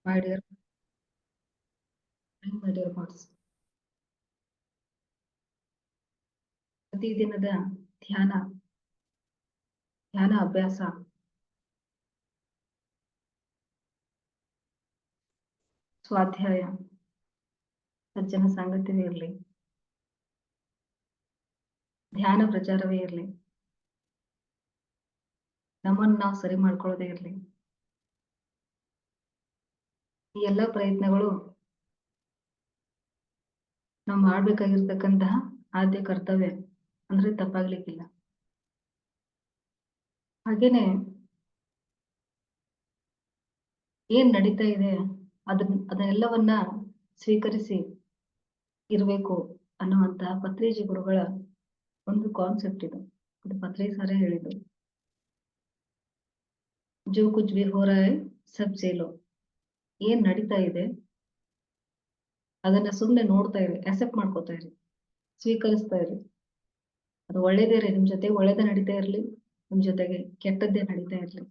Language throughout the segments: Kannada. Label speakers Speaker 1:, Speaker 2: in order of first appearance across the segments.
Speaker 1: My dear, my dear ones, ಪ್ರತಿದಿನದ ಧ್ಯಾನ ಧ್ಯಾನ ಅಭ್ಯಾಸ ಸ್ವಾಧ್ಯಾಯ ಸಜ್ಜನ ಸಾಂಗತ್ಯವೇ ಇರಲಿ, ಧ್ಯಾನ ಪ್ರಚಾರವೇ ಇರಲಿ, ನಮ್ಮನ್ನು ನಾವು ಸರಿ ಮಾಡ್ಕೊಳ್ಳೋದೇ ಇರಲಿ, ಈ ಎಲ್ಲ ಪ್ರಯತ್ನಗಳು ನಾವು ಮಾಡ್ಬೇಕಾಗಿರ್ತಕ್ಕಂತಹ ಆದ್ಯ ಕರ್ತವ್ಯ ಅಂದ್ರೆ ತಪ್ಪಾಗ್ಲಿಕ್ಕಿಲ್ಲ. ಹಾಗೇನೆ ಏನ್ ನಡೀತಾ ಇದೆ ಅದನ್ನೆಲ್ಲವನ್ನ ಸ್ವೀಕರಿಸಿ ಇರಬೇಕು ಅನ್ನುವಂತಹ ಪತ್ರಿಜಿ ಗುರುಗಳ ಒಂದು ಕಾನ್ಸೆಪ್ಟ್ ಇದು. ಅದು ಪತ್ರಿ ಸರೇ ಹೇಳಿದ್ದು, ಜೋ ಕುಚ್ ಭಿ ಹೋ ರಹಾ ಹೈ ಸಬ್ ಜೇಲೋ. ಏನ್ ನಡೀತಾ ಇದೆ ಅದನ್ನ ಸುಮ್ನೆ ನೋಡ್ತಾ ಇರಿ, ಅಕ್ಸೆಪ್ಟ್ ಮಾಡ್ಕೋತಾ ಇರಿ, ಸ್ವೀಕರಿಸ್ತಾ ಇರಿ. ಅದು ಒಳ್ಳೇದೇ ರೀ, ನಿಮ್ ಜೊತೆ ಒಳ್ಳೇದೇ ನಡೀತಾ ಇರ್ಲಿ, ನಿಮ್ ಜೊತೆಗೆ ಕೆಟ್ಟದ್ದೇ ನಡೀತಾ ಇರ್ಲಿ.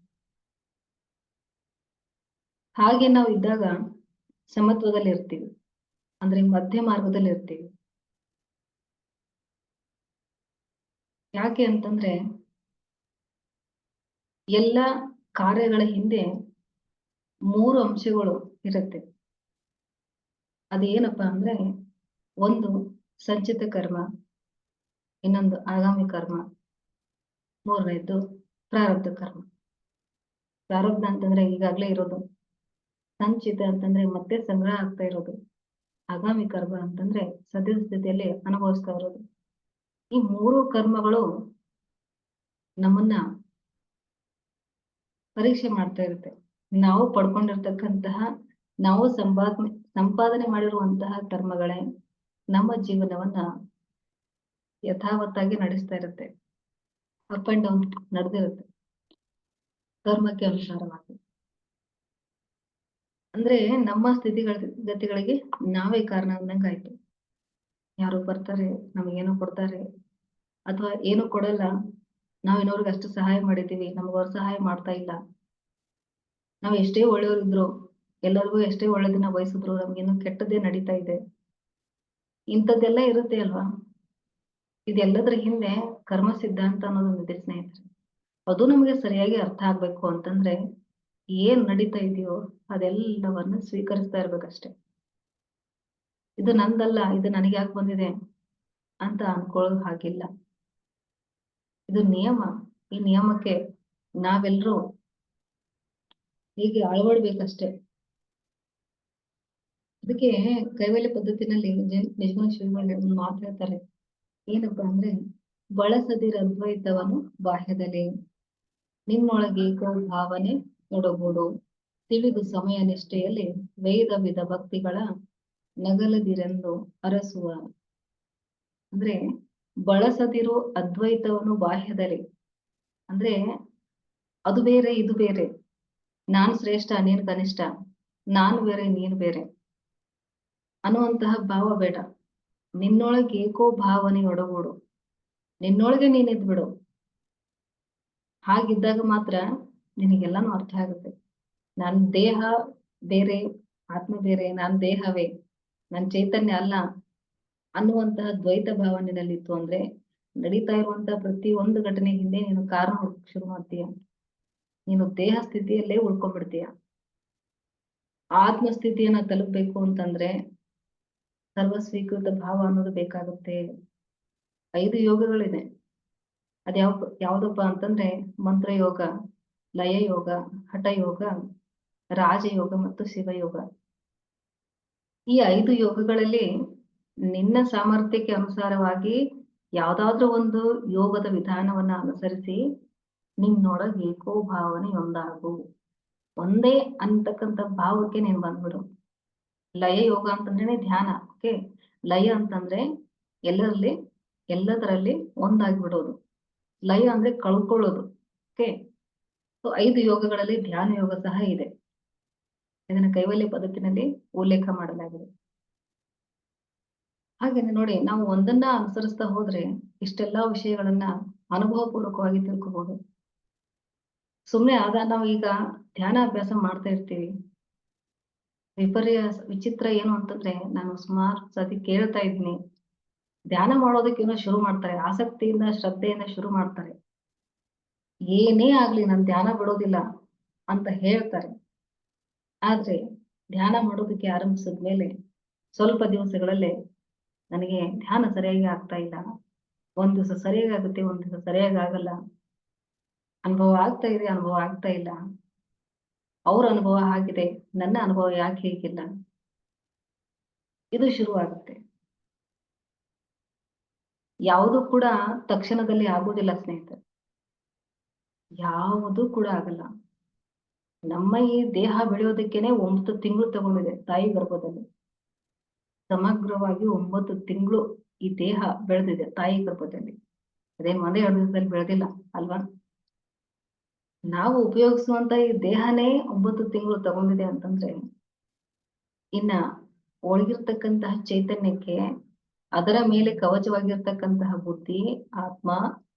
Speaker 1: ಹಾಗೆ ನಾವು ಇದ್ದಾಗ ಸಮತ್ವದಲ್ಲಿ ಇರ್ತೀವಿ, ಅಂದ್ರೆ ಮಧ್ಯ ಮಾರ್ಗದಲ್ಲಿ ಇರ್ತೀವಿ. ಯಾಕೆ ಅಂತಂದ್ರೆ ಎಲ್ಲ ಕಾರ್ಯಗಳ ಹಿಂದೆ 3 ಅಂಶಗಳು ಇರುತ್ತೆ. ಅದೇನಪ್ಪಾ ಅಂದ್ರೆ, ಒಂದು ಸಂಚಿತ ಕರ್ಮ, ಇನ್ನೊಂದು ಆಗಾಮಿ ಕರ್ಮ, ಮೂರನೇದ್ದು ಪ್ರಾರಬ್ಧ ಕರ್ಮ. ಪ್ರಾರಬ್ಧ ಅಂತಂದ್ರೆ ಈಗಾಗ್ಲೇ ಇರೋದು, ಸಂಚಿತ ಅಂತಂದ್ರೆ ಮತ್ತೆ ಸಂಗ್ರಹ ಆಗ್ತಾ ಇರೋದು, ಆಗಾಮಿ ಕರ್ಮ ಅಂತಂದ್ರೆ ಸದ್ಯದ ಸ್ಥಿತಿಯಲ್ಲಿ ಅನುಭವಿಸ್ತಾ ಇರೋದು. ಈ 3 ಕರ್ಮಗಳು ನಮ್ಮನ್ನ ಪರೀಕ್ಷೆ ಮಾಡ್ತಾ ಇರುತ್ತೆ. ನಾವು ಪಡ್ಕೊಂಡಿರ್ತಕ್ಕಂತಹ, ನಾವು ಸಂಪಾದನೆ ಮಾಡಿರುವಂತಹ ಕರ್ಮಗಳೇ ನಮ್ಮ ಜೀವನವನ್ನ ಯಥಾವತ್ತಾಗಿ ನಡೆಸ್ತಾ ಇರುತ್ತೆ. ಅಪ್ ಅಂಡ್ ಡೌನ್ ನಡೆದಿರುತ್ತೆ ಕರ್ಮಕ್ಕೆ ಅನುಸಾರವಾಗಿ. ಅಂದ್ರೆ ನಮ್ಮ ಗತಿಗಳಿಗೆ ನಾವೇ ಕಾರಣ ಅಂದಂಗಾಯ್ತು. ಯಾರೋ ಬರ್ತಾರೆ, ನಮಗೇನೋ ಕೊಡ್ತಾರೆ, ಅಥವಾ ಏನು ಕೊಡಲ್ಲ, ನಾವ್ ಇನ್ನೊರ್ಗೆ ಅಷ್ಟು ಸಹಾಯ ಮಾಡಿದೀವಿ, ನಮಗವ್ರು ಸಹಾಯ ಮಾಡ್ತಾ ಇಲ್ಲ. ನಾವ್ ಎಷ್ಟೇ ಒಳ್ಳೆಯವರಿದ್ರು, ಎಲ್ಲರಿಗೂ ಎಷ್ಟೇ ಒಳ್ಳೆದನ್ನ ಬಯಸಿದ್ರು, ನಮ್ಗೇನು ಕೆಟ್ಟದ್ದೇ ನಡೀತಾ ಇದೆ. ಇಂಥದ್ದೆಲ್ಲ ಇರುತ್ತೆ ಅಲ್ವಾ. ಇದೆಲ್ಲದ್ರ ಹಿಂದೆ ಕರ್ಮ ಸಿದ್ಧಾಂತ ಅನ್ನೋದೊಂದಿದೆ ಸ್ನೇಹಿತರೆ. ಅದು ನಮಗೆ ಸರಿಯಾಗಿ ಅರ್ಥ ಆಗ್ಬೇಕು ಅಂತಂದ್ರೆ ಏನ್ ನಡೀತಾ ಇದೆಯೋ ಅದೆಲ್ಲವನ್ನ ಸ್ವೀಕರಿಸ್ತಾ ಇರ್ಬೇಕಷ್ಟೆ. ಇದು ನಂದಲ್ಲ, ಇದು ನನಗೆ ಯಾಕೆ ಬಂದಿದೆ ಅಂತ ಅನ್ಕೊಳ್ಳೋ ಹಾಗಿಲ್ಲ. ಇದು ನಿಯಮ. ಈ ನಿಯಮಕ್ಕೆ ನಾವೆಲ್ಲರೂ ಹೀಗೆ ಅಳವಡ್ಬೇಕಷ್ಟೆ. ಅದಕ್ಕೆ ಕೈವಲ್ಯ ಪದ್ಧತಿನಲ್ಲಿ ನಿಜಗುಣ ಶ್ರೀಗಳು ಒಂದು ಮಾತು ಹೇಳ್ತಾರೆ. ಏನಪ್ಪಾ ಅಂದ್ರೆ, ಬಳಸದಿರ ಅದ್ವೈತವನ್ನು ಬಾಹ್ಯದಲ್ಲಿ, ನಿನ್ನೊಳಗೆ ಏಕೋ ಭಾವನೆ ಒಡಗೂಡು, ತಿಳಿದು ಸಮಯ ನಿಷ್ಠೆಯಲ್ಲಿ ವೇದ ವಿಧ ಭಕ್ತಿಗಳ ನಗಲದಿರೆಂದು ಅರಸುವ. ಅಂದ್ರೆ ಬಳಸದಿರೋ ಅದ್ವೈತವನ್ನು ಬಾಹ್ಯದಲ್ಲಿ, ಅಂದ್ರೆ ಅದು ಬೇರೆ ಇದು ಬೇರೆ, ನಾನು ಶ್ರೇಷ್ಠ ನೀನು ಕನಿಷ್ಠ, ನಾನು ಬೇರೆ ನೀನು ಬೇರೆ ಅನ್ನುವಂತಹ ಭಾವ ಬೇಡ. ನಿನ್ನೊಳಗೆ ಏಕೋ ಭಾವನೆ ಒಡಗೂಡು, ನಿನ್ನೊಳಗೆ ನೀನಿದ್ ಬಿಡು. ಹಾಗಿದ್ದಾಗ ಮಾತ್ರ ನಿನಗೆಲ್ಲಾನು ಅರ್ಥ ಆಗುತ್ತೆ. ನನ್ ದೇಹ ಬೇರೆ, ಆತ್ಮ ಬೇರೆ, ನಾನ್ ದೇಹವೇ, ನನ್ ಚೈತನ್ಯ ಅಲ್ಲ ಅನ್ನುವಂತಹ ದ್ವೈತ ಭಾವನೆಯಲ್ಲಿತ್ತು ಅಂದ್ರೆ ನಡೀತಾ ಇರುವಂತಹ ಪ್ರತಿ ಒಂದು ಘಟನೆ ಹಿಂದೆ ನೀನು ಕಾರಣ ಹುಡುಕ್ ಶುರು ಮಾಡ್ತೀಯ. ನೀನು ದೇಹ ಸ್ಥಿತಿಯಲ್ಲೇ ಉಳ್ಕೊಂಡ್ಬಿಡ್ತೀಯ. ಆತ್ಮ ಸ್ಥಿತಿಯನ್ನ ತಲುಪಬೇಕು ಅಂತಂದ್ರೆ ಸರ್ವ ಸ್ವೀಕೃತ ಭಾವ ಅನ್ನೋದು ಬೇಕಾಗುತ್ತೆ. 5 ಯೋಗಗಳಿದೆ. ಯಾವ್ದಪ್ಪ ಅಂತಂದ್ರೆ ಮಂತ್ರಯೋಗ, ಲಯ ಯೋಗ, ಹಠ ಯೋಗ, ರಾಜಯೋಗ ಮತ್ತು ಶಿವಯೋಗ. ಈ 5 ಯೋಗಗಳಲ್ಲಿ ನಿನ್ನ ಸಾಮರ್ಥ್ಯಕ್ಕೆ ಅನುಸಾರವಾಗಿ ಯಾವ್ದಾದ್ರೂ ಒಂದು ಯೋಗದ ವಿಧಾನವನ್ನ ಅನುಸರಿಸಿ ನಿನ್ನೊಳಗೆ ಏಕೋ ಭಾವನೆ ಒಂದಾಗು. ಒಂದೇ ಅಂತಕ್ಕಂಥ ಭಾವಕ್ಕೆ ನೀನ್ ಬಂದ್ಬಿಡು. ಲಯ ಯೋಗ ಅಂತಂದ್ರೆ ಧ್ಯಾನ. ಓಕೆ, ಲಯ ಅಂತಂದ್ರೆ ಎಲ್ಲದರಲ್ಲಿ ಒಂದಾಗ್ಬಿಡೋದು. ಲಯ ಅಂದ್ರೆ ಕಳ್ಕೊಳ್ಳೋದು. ಓಕೆ, 5 ಯೋಗಗಳಲ್ಲಿ ಧ್ಯಾನ ಯೋಗ ಸಹ ಇದೆ. ಇದನ್ನ ಕೈವಲ್ಯ ಪದ್ಧತಿನಲ್ಲಿ ಉಲ್ಲೇಖ ಮಾಡಲಾಗಿದೆ. ಹಾಗೇನೆ ನೋಡಿ, ನಾವು ಒಂದನ್ನ ಅನುಸರಿಸ್ತಾ ಹೋದ್ರೆ ಇಷ್ಟೆಲ್ಲಾ ವಿಷಯಗಳನ್ನ ಅನುಭವ ಪೂರ್ವಕವಾಗಿ ತಿಳ್ಕೋಬಹುದು. ಸುಮ್ನೆ ನಾವು ಈಗ ಧ್ಯಾನ ಅಭ್ಯಾಸ ಮಾಡ್ತಾ ಇರ್ತೀವಿ, ವಿಚಿತ್ರ ಏನು ಅಂತಂದ್ರೆ, ನಾನು ಸುಮಾರು ಸತಿ ಕೇಳ್ತಾ ಇದ್ದೀನಿ. ಧ್ಯಾನ ಮಾಡೋದಕ್ಕೇನೋ ಶುರು ಮಾಡ್ತಾರೆ. ಆಸಕ್ತಿಯಿಂದ, ಶ್ರದ್ಧೆಯಿಂದ ಶುರು ಮಾಡ್ತಾರೆ. ಏನೇ ಆಗ್ಲಿ ನಾನ್ ಧ್ಯಾನ ಬಿಡೋದಿಲ್ಲ ಅಂತ ಹೇಳ್ತಾರೆ. ಆದ್ರೆ ಧ್ಯಾನ ಮಾಡೋದಕ್ಕೆ ಆರಂಭಿಸಿದ್ಮೇಲೆ ಸ್ವಲ್ಪ ದಿವಸಗಳಲ್ಲೇ ನನಗೆ ಧ್ಯಾನ ಸರಿಯಾಗಿ ಆಗ್ತಾ ಇಲ್ಲ. ಒಂದ್ ದಿವಸ ಸರಿಯಾಗಿ ಆಗುತ್ತೆ, ಒಂದ್ ದಿವಸ ಸರಿಯಾಗಿ ಆಗಲ್ಲ. ಅನುಭವ ಆಗ್ತಾ ಇದೆ, ಅನುಭವ ಆಗ್ತಾ ಇಲ್ಲ. ಅವ್ರ ಅನುಭವ ಆಗಿದೆ, ನನ್ನ ಅನುಭವ ಯಾಕೆ ಹೀಗಿಲ್ಲ? ಇದು ಶುರುವಾಗುತ್ತೆ. ಯಾವುದು ಕೂಡ ತಕ್ಷಣದಲ್ಲಿ ಆಗುವುದಿಲ್ಲ ಸ್ನೇಹಿತರೆ. ಯಾವುದೂ ಕೂಡ ಆಗಲ್ಲ. ನಮ್ಮ ಈ ದೇಹ ಬೆಳೆಯೋದಕ್ಕೇನೆ 9 ತಿಂಗಳು ತಗೊಂಡಿದೆ ತಾಯಿ ಗರ್ಭದಲ್ಲಿ. ಸಮಗ್ರವಾಗಿ 9 ತಿಂಗಳು ಈ ದೇಹ ಬೆಳೆದಿದೆ ತಾಯಿ ಗರ್ಭದಲ್ಲಿ. ಅದೇನ್ ಒಂದೇ 2 ದಿವಸದಲ್ಲಿ ಬೆಳೆದಿಲ್ಲ ಅಲ್ವಾ? ನಾವು ಉಪಯೋಗಿಸುವಂತ ಈ ದೇಹನೇ 9 ತಿಂಗಳು ತಗೊಂಡಿದೆ ಅಂತಂದ್ರೆ, ಇನ್ನ ಒಳಗಿರ್ತಕ್ಕಂತಹ ಚೈತನ್ಯಕ್ಕೆ ಅದರ ಮೇಲೆ ಕವಚವಾಗಿರ್ತಕ್ಕಂತಹ ಬುದ್ಧಿ, ಆತ್ಮ,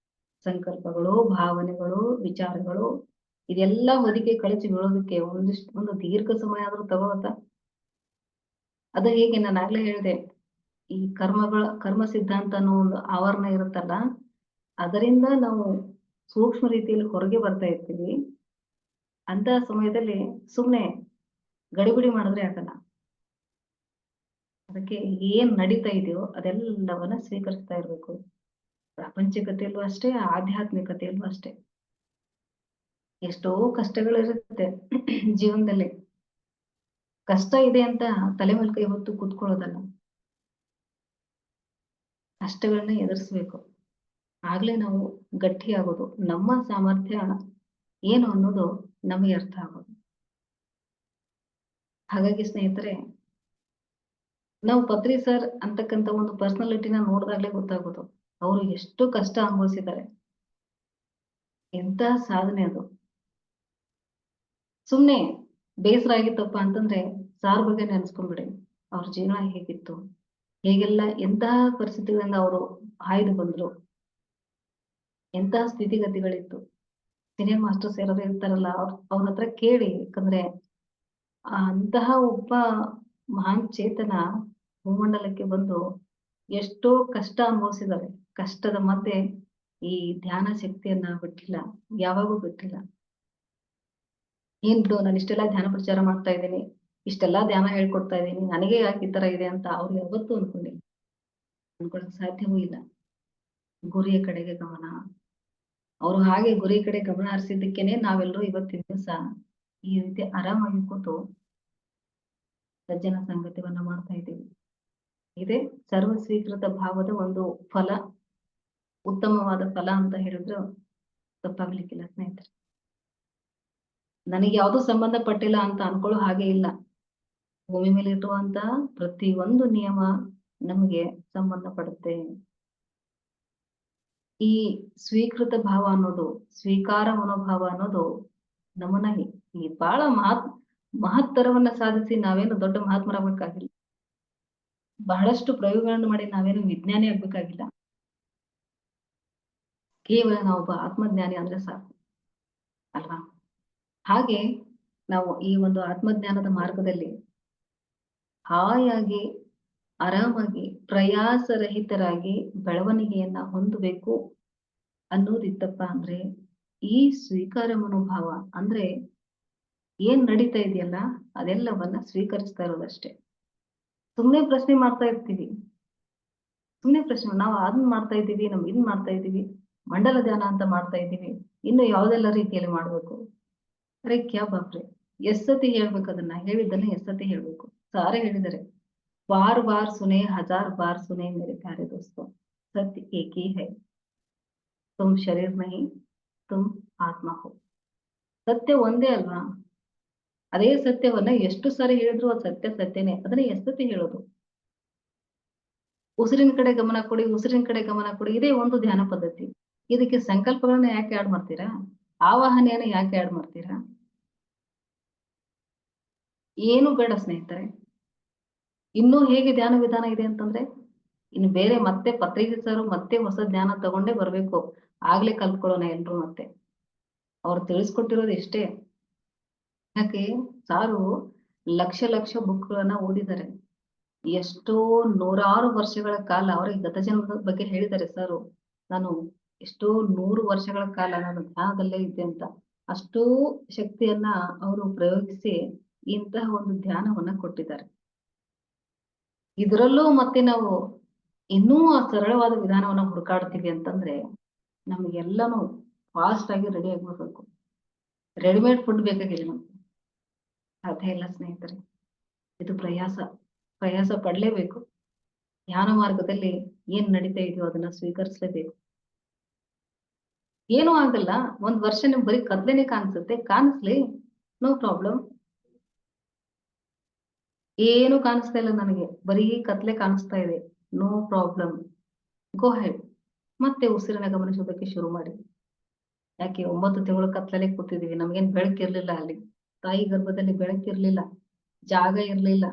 Speaker 1: ಸಂಕಲ್ಪಗಳು, ಭಾವನೆಗಳು, ವಿಚಾರಗಳು ಇದೆಲ್ಲ ಹೊದಿಕೆ ಕಳಚಿ ಬೀಳೋದಕ್ಕೆ ಒಂದು ದೀರ್ಘ ಸಮಯ ಆದ್ರೂ ತಗೊಳುತ್ತಾ? ಅದು ಹೇಗೆ ನಾನು ಆಗ್ಲೇ ಹೇಳಿದೆ, ಈ ಕರ್ಮ ಸಿದ್ಧಾಂತ ಅನ್ನೋ ಒಂದು ಆವರಣ ಇರುತ್ತಲ್ಲ, ಅದರಿಂದ ನಾವು ಸೂಕ್ಷ್ಮ ರೀತಿಯಲ್ಲಿ ಹೊರಗೆ ಬರ್ತಾ ಇರ್ತೀವಿ. ಅಂತಹ ಸಮಯದಲ್ಲಿ ಸುಮ್ನೆ ಗಡಿಬಿಡಿ ಮಾಡಿದ್ರೆ ಆಗಲ್ಲ. ಅದಕ್ಕೆ ಏನ್ ನಡೀತಾ ಇದೆಯೋ ಅದೆಲ್ಲವನ್ನ ಸ್ವೀಕರಿಸ್ತಾ ಇರ್ಬೇಕು. ಪ್ರಾಪಂಚಿಕತೆಯಲ್ಲೂ ಅಷ್ಟೇ, ಆಧ್ಯಾತ್ಮಿಕತೆಯಲ್ಲೂ ಅಷ್ಟೇ. ಎಷ್ಟೋ ಕಷ್ಟಗಳಿರುತ್ತೆ ಜೀವನದಲ್ಲಿ. ಕಷ್ಟ ಇದೆ ಅಂತ ತಲೆ ಮೇಲೆ ಕೈ ಹೊತ್ತು ಕೂತ್ಕೊಳ್ಳೋದಲ್ಲ. ಕಷ್ಟಗಳನ್ನ ಎದುರಿಸ್ಬೇಕು. ಆಗ್ಲೇ ನಾವು ಗಟ್ಟಿಯಾಗೋದು. ನಮ್ಮ ಸಾಮರ್ಥ್ಯ ಏನು ಅನ್ನೋದು ನಮಗೆ ಅರ್ಥ ಆಗೋದು. ಹಾಗಾಗಿ ಸ್ನೇಹಿತರೆ, ನಾವು ಪತ್ರಿ ಸರ್ ಅಂತಕ್ಕಂಥ ಒಂದು ಪರ್ಸನಾಲಿಟಿನ ನೋಡಿದಾಗ್ಲೇ ಗೊತ್ತಾಗೋದು. ಅವರು ಎಷ್ಟು ಕಷ್ಟ ಅನುಭವಿಸಿದ್ದಾರೆ. ಎಂತ ಸಾಧನೆ ಅದು. ಸುಮ್ನೆ ಬೇಸರ ಆಗಿತ್ತಪ್ಪ ಅಂತಂದ್ರೆ ಸಾರ್ ಬಗ್ಗೆ ನೆನ್ಸ್ಕೊಂಡ್ಬಿಡಿ. ಅವ್ರ ಜೀವನ ಹೇಗಿತ್ತು, ಹೇಗೆಲ್ಲ ಎಂತಹ ಪರಿಸ್ಥಿತಿಗಳಿಂದ ಅವರು ಹಾಯ್ದು ಬಂದ್ರು, ಎಂತಹ ಸ್ಥಿತಿಗತಿಗಳಿತ್ತು. ಸಿನಿಮಾ ಮಾಸ್ಟರ್ಸ್ ಯಾರಾದ್ರು ಇರ್ತಾರಲ್ಲ, ಅವ್ರ ಹತ್ರ ಕೇಳಿ. ಯಾಕಂದ್ರೆ ಅಂತಹ ಒಬ್ಬ ಮಹಾನ್ ಚೇತನ ಭೂಮಂಡಲಕ್ಕೆ ಬಂದು ಎಷ್ಟೋ ಕಷ್ಟ ಅನುಭವಿಸಿದ್ದಾರೆ. ಕಷ್ಟದ ಮಧ್ಯೆ ಈ ಧ್ಯಾನ ಶಕ್ತಿಯನ್ನ ಬಿಟ್ಟಿಲ್ಲ, ಯಾವಾಗೂ ಬಿಟ್ಟಿಲ್ಲ. ಏನ್ ಬಿಡು, ನಾನು ಇಷ್ಟೆಲ್ಲಾ ಧ್ಯಾನ ಪ್ರಚಾರ ಮಾಡ್ತಾ ಇದ್ದೀನಿ, ಇಷ್ಟೆಲ್ಲಾ ಧ್ಯಾನ ಹೇಳ್ಕೊಡ್ತಾ ಇದ್ದೀನಿ, ನನಗೆ ಯಾಕೆ ಈ ತರ ಇದೆ ಅಂತ ಅವ್ರು ಯಾವತ್ತೂ ಅನ್ಕೊಂಡಿಲ್ಲ. ಅನ್ಕೊಳಕ್ ಸಾಧ್ಯವೂ ಇಲ್ಲ. ಗುರಿಯ ಕಡೆಗೆ ಗಮನ. ಅವ್ರು ಹಾಗೆ ಗುರಿ ಕಡೆ ಗಮನ ಹರಿಸಿದ್ದಕ್ಕೇನೆ ನಾವೆಲ್ಲರೂ ಇವತ್ತಿನ ದಿವಸ ಈ ರೀತಿ ಆರಾಮಾಗಿ ಕೂತು ಸಜ್ಜನ ಸಂಗತಿಯನ್ನ ಮಾಡ್ತಾ ಇದ್ದೀವಿ. ಇದೇ ಸರ್ವ ಸ್ವೀಕೃತ ಭಾವದ ಒಂದು ಫಲ, ಉತ್ತಮವಾದ ಫಲ ಅಂತ ಹೇಳಿದ್ರು ತಪ್ಪಾಗ್ಲಿಕ್ಕಿಲ್ಲ ಸ್ನೇಹಿತರೆ. ನನಗೆ ಯಾವ್ದು ಸಂಬಂಧಪಟ್ಟಿಲ್ಲ ಅಂತ ಅನ್ಕೊಳ್ಳೋ ಹಾಗೆ ಇಲ್ಲ. ಭೂಮಿ ಮೇಲೆ ಇರುವಂತ ಪ್ರತಿ ಒಂದು ನಿಯಮ ನಮಗೆ ಸಂಬಂಧಪಡುತ್ತೆ. ಈ ಸ್ವೀಕೃತ ಭಾವ ಅನ್ನೋದು, ಸ್ವೀಕಾರ ಮನೋಭಾವ ಅನ್ನೋದು ನಮ್ಮನ್ನ ಈ ಬಹಳ ಮಹತ್ತರವನ್ನ ಸಾಧಿಸಿ ನಾವೇನು ದೊಡ್ಡ ಮಹಾತ್ಮರಾಗಬೇಕಾಗಿಲ್ಲ. ಬಹಳಷ್ಟು ಪ್ರಯೋಗಗಳನ್ನು ಮಾಡಿ ನಾವೇನು ವಿಜ್ಞಾನಿ ಆಗ್ಬೇಕಾಗಿಲ್ಲ. ಕೇವಲ ನಾವೊಬ್ಬ ಆತ್ಮಜ್ಞಾನಿ ಅಂದ್ರೆ ಸಾಕು ಅಲ್ವಾ? ಹಾಗೆ ನಾವು ಈ ಒಂದು ಆತ್ಮಜ್ಞಾನದ ಮಾರ್ಗದಲ್ಲಿ ಹಾಯಾಗಿ, ಆರಾಮಾಗಿ, ಪ್ರಯಾಸರಹಿತರಾಗಿ ಬೆಳವಣಿಗೆಯನ್ನ ಹೊಂದಬೇಕು ಅನ್ನೋದಿತ್ತಪ್ಪ ಅಂದ್ರೆ, ಈ ಸ್ವೀಕಾರ ಮನೋಭಾವ ಅಂದ್ರೆ ಏನ್ ನಡೀತಾ ಇದೆಯಲ್ಲ ಅದೆಲ್ಲವನ್ನ ಸ್ವೀಕರಿಸ್ತಾ ಇರೋದಷ್ಟೇ. ಸುಮ್ನೆ ಪ್ರಶ್ನೆ ಮಾಡ್ತಾ ಇರ್ತೀವಿ. ಸುಮ್ನೆ ಪ್ರಶ್ನೆ, ನಾವು ಅದನ್ನ ಮಾಡ್ತಾ ಇದ್ದೀವಿ, ಇದನ್ ಮಾಡ್ತಾ ಇದ್ದೀವಿ, ಮಂಡಲ ಧ್ಯಾನ ಅಂತ ಮಾಡ್ತಾ ಇದ್ದೀವಿ, ಇನ್ನು ಯಾವ್ದೆಲ್ಲ ರೀತಿಯಲ್ಲಿ ಮಾಡ್ಬೇಕು. ಅರೆ ಕ್ಯಾ ಬಾಪ್ರೆ, ಎಷ್ಟ್ ಸತಿ ಹೇಳ್ಬೇಕು ಅದನ್ನ, ಹೇಳಿದ್ದನ್ನ ಎಷ್ಟ್ ಸತಿ ಹೇಳ್ಬೇಕು. ಸಾರೇ ಹೇಳಿದ್ದಾರೆ, ಬಾರ್ ಬಾರ್ ಸುನೆ, ಹಜಾರ್ ಬಾರ್ ಸುನೆ ಮೇರೆ ಪ್ಯಾರೆ ದೋಸ್ತೋ, ಸತ್ಯ ಏಕ್ ಹಿ ಹೈ, ತುಮ್ ಶರೀರ್ ನಹಿ, ತುಮ್ ಆತ್ಮ ಹೋ. ಸತ್ಯ ಒಂದೇ ಅಲ್ವಾ? ಅದೇ ಸತ್ಯವನ್ನ ಎಷ್ಟು ಸಾರಿ ಹೇಳಿದ್ರು ಅದು ಸತ್ಯ ಸತ್ಯನೇ. ಅದನ್ನ ಎಷ್ಟ್ ಸತಿ ಹೇಳೋದು. ಉಸಿರಿನ ಕಡೆ ಗಮನ ಕೊಡಿ, ಉಸಿರಿನ ಕಡೆ ಗಮನ ಕೊಡಿ, ಇದೇ ಒಂದು ಧ್ಯಾನ ಪದ್ಧತಿ. ಇದಕ್ಕೆ ಸಂಕಲ್ಪಗಳನ್ನ ಯಾಕೆ ಆಡ್ ಮಾಡ್ತೀರಾ? ಆವಾಹನೆಯನ್ನ ಯಾಕೆ ಆಡ್ ಮಾಡ್ತೀರಾ? ಏನು ಬೇಡ ಸ್ನೇಹಿತರೆ. ಇನ್ನೂ ಹೇಗೆ ಧ್ಯಾನ ವಿಧಾನ ಇದೆ ಅಂತಂದ್ರೆ, ಇನ್ನು ಬೇರೆ ಮತ್ತೆ ಪತ್ರಿಕೆ ಸರ್ ಮತ್ತೆ ಹೊಸ ಜ್ಞಾನ ತಗೊಂಡೇ ಬರ್ಬೇಕು. ಆಗ್ಲೇ ಕಲ್ತ್ಕೊಳ್ಳೋಣ ಎಲ್ರು ಮತ್ತೆ. ಅವ್ರು ತಿಳಿಸ್ಕೊಟ್ಟಿರೋದು ಇಷ್ಟೇ. ಯಾಕೆ ಸಾರು ಲಕ್ಷ ಲಕ್ಷ ಬುಕ್ಗಳನ್ನ ಓದಿದ್ದಾರೆ. ಎಷ್ಟೋ ನೂರಾರು ವರ್ಷಗಳ ಕಾಲ ಅವರಿಗೆ ಗತ ಜನ್ಮದ ಬಗ್ಗೆ ಹೇಳಿದ್ದಾರೆ ಸರ್. ನಾನು ಎಷ್ಟೋ 100 ವರ್ಷಗಳ ಕಾಲ ನಾನು ಧ್ಯಾನದಲ್ಲೇ ಇದ್ದೆ ಅಂತ. ಅಷ್ಟೂ ಶಕ್ತಿಯನ್ನ ಅವರು ಪ್ರಯೋಗಿಸಿ ಇಂತಹ ಒಂದು ಧ್ಯಾನವನ್ನ ಕೊಟ್ಟಿದ್ದಾರೆ. ಇದರಲ್ಲೂ ಮತ್ತೆ ನಾವು ಇನ್ನೂ ಆ ಸರಳವಾದ ವಿಧಾನವನ್ನ ಹುಡುಕಾಡ್ತೀವಿ ಅಂತಂದ್ರೆ ನಮಗೆಲ್ಲನೂ ಫಾಸ್ಟ್ ಆಗಿ ರೆಡಿ ಆಗ್ಬಿಡ್ಬೇಕು. ರೆಡಿಮೇಡ್ ಫುಡ್ ಬೇಕಾಗಿದೆ ನಮ್ಗೆ. ಸಾಧ್ಯ ಇಲ್ಲ ಸ್ನೇಹಿತರೆ. ಇದು ಪ್ರಯಾಸ ಪಡ್ಲೇಬೇಕು. ಧ್ಯಾನ ಮಾರ್ಗದಲ್ಲಿ ಏನ್ ನಡೀತಾ ಇದೆಯೋ ಅದನ್ನ ಸ್ವೀಕರಿಸಲೇಬೇಕು. ಏನೂ ಆಗಲ್ಲ. ಒಂದ್ ವರ್ಷ ನಿಮ್ಗೆ ಬರೀ ಕತ್ಲೆನೆ ಕಾಣಿಸುತ್ತೆ, ಕಾಣಿಸ್ಲಿ, ನೋ ಪ್ರಾಬ್ಲಮ್. ಏನು ಕಾಣಿಸ್ತಾ ಇಲ್ಲ ನನಗೆ, ಬರೀ ಕತ್ಲೆ ಕಾಣಿಸ್ತಾ ಇದೆ, ನೋ ಪ್ರಾಬ್ಲಮ್, ಗೋ ಹೆಡ್. ಮತ್ತೆ ಉಸಿರನ್ನ ಗಮನಿಸೋದಕ್ಕೆ ಶುರು ಮಾಡಿ. ಯಾಕೆ 9 ತಿಂಗಳು ಕತ್ಲಲ್ಲೇ ಕೂತಿದೀವಿ, ನಮ್ಗೇನ್ ಬೆಳಕಿರ್ಲಿಲ್ಲ. ಅಲ್ಲಿ ತಾಯಿ ಗರ್ಭದಲ್ಲಿ ಬೆಳಕಿರ್ಲಿಲ್ಲ, ಜಾಗ ಇರ್ಲಿಲ್ಲ,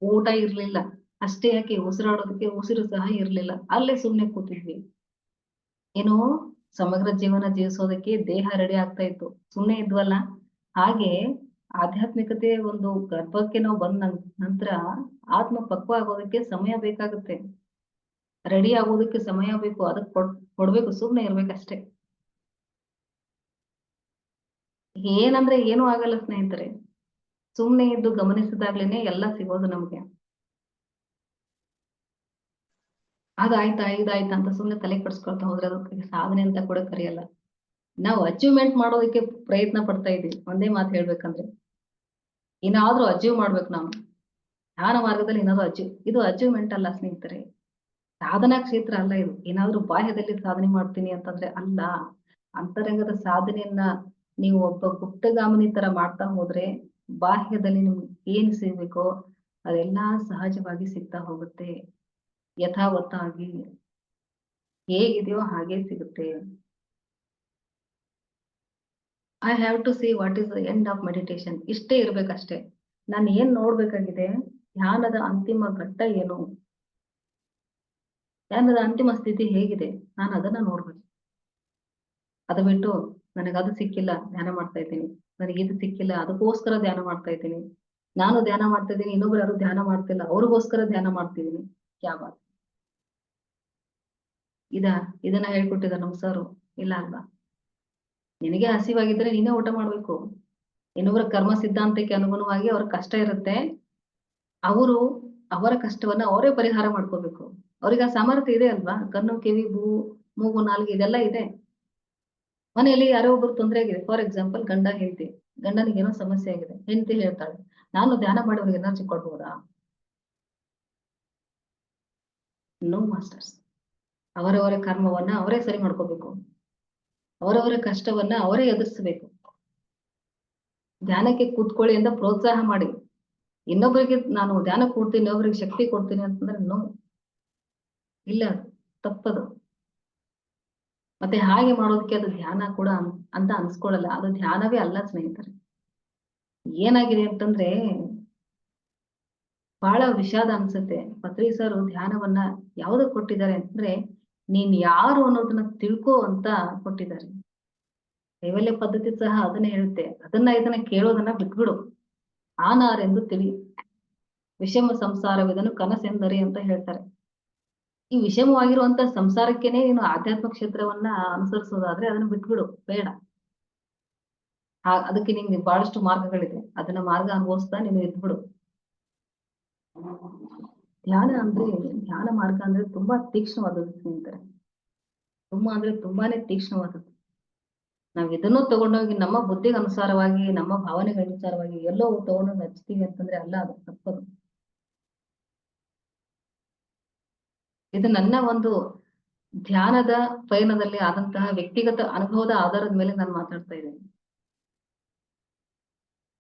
Speaker 1: ಊಟ ಇರ್ಲಿಲ್ಲ. ಅಷ್ಟೇ ಯಾಕೆ ಉಸಿರಾಡೋದಕ್ಕೆ ಉಸಿರು ಸಹ ಇರ್ಲಿಲ್ಲ, ಅಲ್ಲೇ ಸುಮ್ನೆ ಕೂತಿದ್ವಿ. ಏನೋ ಸಮಗ್ರ ಜೀವನ ಜೀವಿಸೋದಕ್ಕೆ ದೇಹ ರೆಡಿ ಆಗ್ತಾ ಇತ್ತು, ಸುಮ್ನೆ ಇದ್ವಲ್ಲ. ಹಾಗೆ ಆಧ್ಯಾತ್ಮಿಕತೆ ಒಂದು ಗರ್ಭಕ್ಕೆ ನಾವು ಬಂದ ನಂತರ ಆತ್ಮ ಪಕ್ವ ಆಗೋದಕ್ಕೆ ಸಮಯ ಬೇಕಾಗುತ್ತೆ, ರೆಡಿ ಆಗೋದಕ್ಕೆ ಸಮಯ ಬೇಕು. ಅದಕ್ಕೆ ಕೊಡ್ಬೇಕು, ಸುಮ್ನೆ ಇರ್ಬೇಕಷ್ಟೇ. ಏನಂದ್ರೆ ಏನೂ ಆಗಲ್ಲ ಸ್ನೇಹಿತರೆ. ಸುಮ್ನೆ ಇದ್ದು ಗಮನಿಸಿದಾಗ್ಲೇನೆ ಎಲ್ಲ ಸಿಗೋದು ನಮ್ಗೆ. ಅದಾಯ್ತಾ ಇದಾಯ್ತಾ ಅಂತ ಸುಮ್ನೆ ತಲೆ ಕೆಡಿಸ್ಕೊಳ್ತಾ ಹೋದ್ರೆ ಅದಕ್ಕೆ ಸಾಧನೆ ಅಂತ ಕೂಡ ಕರೆಯಲ್ಲ. ನಾವು ಅಚೀವ್ಮೆಂಟ್ ಮಾಡೋದಕ್ಕೆ ಪ್ರಯತ್ನ ಪಡ್ತಾ ಇದೀವಿ. ಒಂದೇ ಮಾತು ಹೇಳ್ಬೇಕಂದ್ರೆ ಏನಾದ್ರೂ ಅಚೀವ್ ಮಾಡ್ಬೇಕು ನಾವು. ಧ್ಯಾನ ಮಾರ್ಗದಲ್ಲಿ ಏನಾದ್ರು ಇದು ಅಚೀವ್ಮೆಂಟ್ ಅಲ್ಲ ಸ್ನೇಹಿತರೆ. ಸಾಧನಾ ಕ್ಷೇತ್ರ ಅಲ್ಲ ಇದು. ಏನಾದ್ರೂ ಬಾಹ್ಯದಲ್ಲಿ ಸಾಧನೆ ಮಾಡ್ತೀನಿ ಅಂತಂದ್ರೆ ಅಲ್ಲ. ಅಂತರಂಗದ ಸಾಧನೆಯನ್ನ ನೀವು ಒಬ್ಬ ಗುಪ್ತಗಾಮಿನಿ ತರ ಮಾಡ್ತಾ ಹೋದ್ರೆ ಬಾಹ್ಯದಲ್ಲಿ ನಿಮ್ಗೆ ಏನ್ ಸಿಗ್ಬೇಕೋ ಅದೆಲ್ಲಾ ಸಹಜವಾಗಿ ಸಿಗ್ತಾ ಹೋಗುತ್ತೆ. ಯಥಾವತ್ತಾಗಿ ಹೇಗಿದೆಯೋ ಹಾಗೆ ಸಿಗುತ್ತೆ. I have to see what is the end of meditation. ಇಷ್ಟೇ ಇರ್ಬೇಕಷ್ಟೇ. ನಾನು ಏನ್ ನೋಡ್ಬೇಕಾಗಿದೆ, ಧ್ಯಾನದ ಅಂತಿಮ ಘಟ್ಟ ಏನು, ಧ್ಯಾನದ ಅಂತಿಮ ಸ್ಥಿತಿ ಹೇಗಿದೆ, ನಾನು ಅದನ್ನ ನೋಡ್ಬೇಕು. ಅದು ಬಿಟ್ಟು ನನಗೆ ಅದು ಸಿಕ್ಕಿಲ್ಲ ಧ್ಯಾನ ಮಾಡ್ತಾ ಇದ್ದೀನಿ, ನನಗೆ ಇದು ಸಿಕ್ಕಿಲ್ಲ ಅದಕ್ಕೋಸ್ಕರ ಧ್ಯಾನ ಮಾಡ್ತಾ ಇದ್ದೀನಿ, ನಾನು ಧ್ಯಾನ ಮಾಡ್ತಾ ಇದ್ದೀನಿ ಇನ್ನೊಬ್ರು ಯಾರು ಧ್ಯಾನ ಮಾಡ್ತಿಲ್ಲ ಅವ್ರಿಗೋಸ್ಕರ ಧ್ಯಾನ ಮಾಡ್ತಿದ್ದೀನಿ. ಕ್ಯಾ ಬಾತ್. ಇದನ್ನ ಹೇಳ್ಕೊಟ್ಟಿದ ನಮ್ ಸರು ಇಲ್ಲ ಅಲ್ವಾ? ನಿನಗೆ ಹಸಿವಾಗಿದ್ರೆ ನೀನೇ ಊಟ ಮಾಡ್ಬೇಕು. ಇನ್ನೊಬ್ಬರ ಕರ್ಮ ಸಿದ್ಧಾಂತಕ್ಕೆ ಅನುಗುಣವಾಗಿ ಅವ್ರ ಕಷ್ಟ ಇರುತ್ತೆ, ಅವರು ಅವರ ಕಷ್ಟವನ್ನ ಅವರೇ ಪರಿಹಾರ ಮಾಡ್ಕೋಬೇಕು. ಅವ್ರಿಗೆ ಆ ಸಾಮರ್ಥ್ಯ ಇದೆ ಅಲ್ವಾ? ಕಣ್ಣು, ಕಿವಿ, ಮೂಗು, ನಾಲ್ಗೆ ಇದೆಲ್ಲ ಇದೆ. ಮನೆಯಲ್ಲಿ ಯಾರೋ ಒಬ್ರು ತೊಂದರೆ ಆಗಿದೆ, ಫಾರ್ ಎಕ್ಸಾಂಪಲ್ ಗಂಡ ಹೆಂಡತಿ, ಗಂಡನಿಗೆ ಏನೋ ಸಮಸ್ಯೆ ಆಗಿದೆ, ಹೆಂಡತಿ ಹೇಳ್ತಾಳೆ ನಾನು ಧ್ಯಾನ ಮಾಡಿ ಅವ್ರಿಗೆ ಎನರ್ಜಿ ಕೊಡ್ಬೋದಾ? No masters. ಅವರವರ ಕರ್ಮವನ್ನ ಅವರೇ ಸರಿ ಮಾಡ್ಕೋಬೇಕು, ಅವರವರ ಕಷ್ಟವನ್ನ ಅವರೇ ಎದುರಿಸಬೇಕು. ಧ್ಯಾನಕ್ಕೆ ಕೂತ್ಕೊಳ್ಳಿ ಅಂತ ಪ್ರೋತ್ಸಾಹ ಮಾಡಿ, ಇನ್ನೊಬ್ಬರಿಗೆ ನಾನು ಧ್ಯಾನ ಕೊಡ್ತೀನಿ ಇನ್ನೊಬ್ಬರಿಗೆ ಶಕ್ತಿ ಕೊಡ್ತೀನಿ ಅಂತಂದ್ರೆ ನೋ, ಇಲ್ಲ, ತಪ್ಪದು. ಮತ್ತೆ ಹಾಗೆ ಮಾಡೋದಕ್ಕೆ ಅದು ಧ್ಯಾನ ಕೂಡ ಅಂತ ಅನ್ಸ್ಕೊಳ್ಳಲ್ಲ. ಅದು ಧ್ಯಾನವೇ ಅಲ್ಲ ಸ್ನೇಹಿತರೆ. ಏನಾಗಿದೆ ಅಂತಂದ್ರೆ ಬಹಳ ವಿಷಾದ ಅನ್ಸುತ್ತೆ. ಪತ್ರಿ ಸರ್ ಧ್ಯಾನವನ್ನ ಯಾವ್ದಕ್ ಕೊಟ್ಟಿದ್ದಾರೆ ಅಂತಂದ್ರೆ ನೀನ್ ಯಾರು ಅನ್ನೋದನ್ನ ತಿಳ್ಕೋ ಅಂತ ಕೊಟ್ಟಿದ್ದಾರೆ. ಕೈವಲ್ಯ ಪದ್ಧತಿ ಸಹ ಅದನ್ನ ಹೇಳುತ್ತೆ, ಇದನ್ನ ಕೇಳೋದನ್ನ ಬಿಟ್ಬಿಡು, ಆನಾರೆಂದು ತಿಳಿ, ವಿಷಮ ಸಂಸಾರವಿದನು ಕನಸೆಂದರೆ ಅಂತ ಹೇಳ್ತಾರೆ. ಈ ವಿಷಮವಾಗಿರುವಂತ ಸಂಸಾರಕ್ಕೆನೆ ನೀನು ಆಧ್ಯಾತ್ಮ ಕ್ಷೇತ್ರವನ್ನ ಅನುಸರಿಸೋದಾದ್ರೆ ಅದನ್ನ ಬಿಟ್ಬಿಡು, ಬೇಡ. ಅದಕ್ಕೆ ನಿಮ್ಗೆ ಬಹಳಷ್ಟು ಮಾರ್ಗಗಳಿದೆ, ಅದನ್ನ ಮಾರ್ಗ ಅನುಭವಿಸ್ತಾ ನೀನು ಇದ್ಬಿಡು. ಧ್ಯಾನ ಮಾರ್ಗ ಅಂದ್ರೆ ತುಂಬಾ ತೀಕ್ಷ್ಣವಾದದ್ದು ಸ್ನೇಹಿತರೆ. ತುಂಬಾನೇ ತೀಕ್ಷ್ಣವಾದದ್ದು. ನಾವ್ ಇದನ್ನು ತಗೊಂಡೋಗಿ ನಮ್ಮ ಬುದ್ಧಿಗೆ ಅನುಸಾರವಾಗಿ ನಮ್ಮ ಭಾವನೆಗಳ ಅನುಸಾರವಾಗಿ ಎಲ್ಲೋ ತಗೊಂಡೋಗಿ ಹಚ್ತೀವಿ ಅಂತಂದ್ರೆ ಅಲ್ಲ, ಅದು ತಪ್ಪದು. ಇದು ನನ್ನ ಒಂದು ಧ್ಯಾನದ ಪಯಣದಲ್ಲಿ ಆದಂತಹ ವ್ಯಕ್ತಿಗತ ಅನುಭವದ ಆಧಾರದ ಮೇಲೆ ನಾನು ಮಾತಾಡ್ತಾ ಇದ್ದೇನೆ.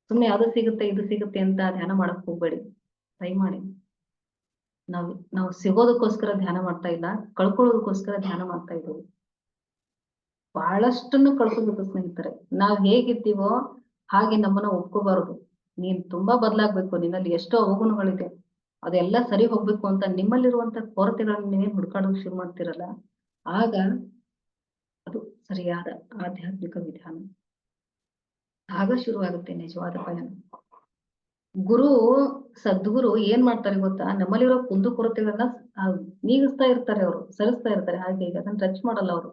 Speaker 1: ಸುಮ್ನೆ ಅದು ಸಿಗುತ್ತೆ ಇದು ಸಿಗುತ್ತೆ ಅಂತ ಧ್ಯಾನ ಮಾಡಕ್ ಹೋಗ್ಬೇಡಿ, ಟ್ರೈ ಮಾಡಿ. ನಾವು ಸಿಗೋದಕ್ಕೋಸ್ಕರ ಧ್ಯಾನ ಮಾಡ್ತಾ ಇಲ್ಲ, ಕಳ್ಕೊಳ್ಳೋದಕ್ಕೋಸ್ಕರ ಧ್ಯಾನ ಮಾಡ್ತಾ ಇದ್ದೀವಿ. ಬಹಳಷ್ಟನ್ನು ಕಳ್ಕೊಬೇಕು ಸ್ನೇಹಿತರೆ. ನಾವ್ ಹೇಗಿದ್ದೀವೋ ಹಾಗೆ ನಮ್ಮನ್ನ ಒಪ್ಕೋಬಾರದು. ನೀನ್ ತುಂಬಾ ಬದಲಾಗ್ಬೇಕು, ನಿನ್ನಲ್ಲಿ ಎಷ್ಟೋ ಅವಗುಣಗಳಿದೆ, ಅದೆಲ್ಲ ಸರಿ ಹೋಗ್ಬೇಕು ಅಂತ ನಿಮ್ಮಲ್ಲಿರುವಂತ ಕೊರತೆಗಳನ್ನ ನೀವೇ ಹುಡ್ಕಾಡೋಕೆ ಶುರು ಮಾಡ್ತಿರಲ್ಲ, ಆಗ ಅದು ಸರಿಯಾದ ಆಧ್ಯಾತ್ಮಿಕ ವಿಧಾನ. ಆಗ ಶುರುವಾಗುತ್ತೆ ನಿಜವಾದ ಪಯಣ. ಗುರು ಸದ್ಗುರು ಏನ್ ಮಾಡ್ತಾರೆ ಗೊತ್ತಾ, ನಮ್ಮಲ್ಲಿರೋ ಕುಂದು ಕೊರತೆಗಳನ್ನ ನೀಗಿಸ್ತಾ ಇರ್ತಾರೆ, ಅವರು ಸರಿಸ್ತಾ ಇರ್ತಾರೆ. ಹಾಗೆ ಈಗ ಅದನ್ನ ಟಚ್ ಮಾಡಲ್ಲ ಅವರು,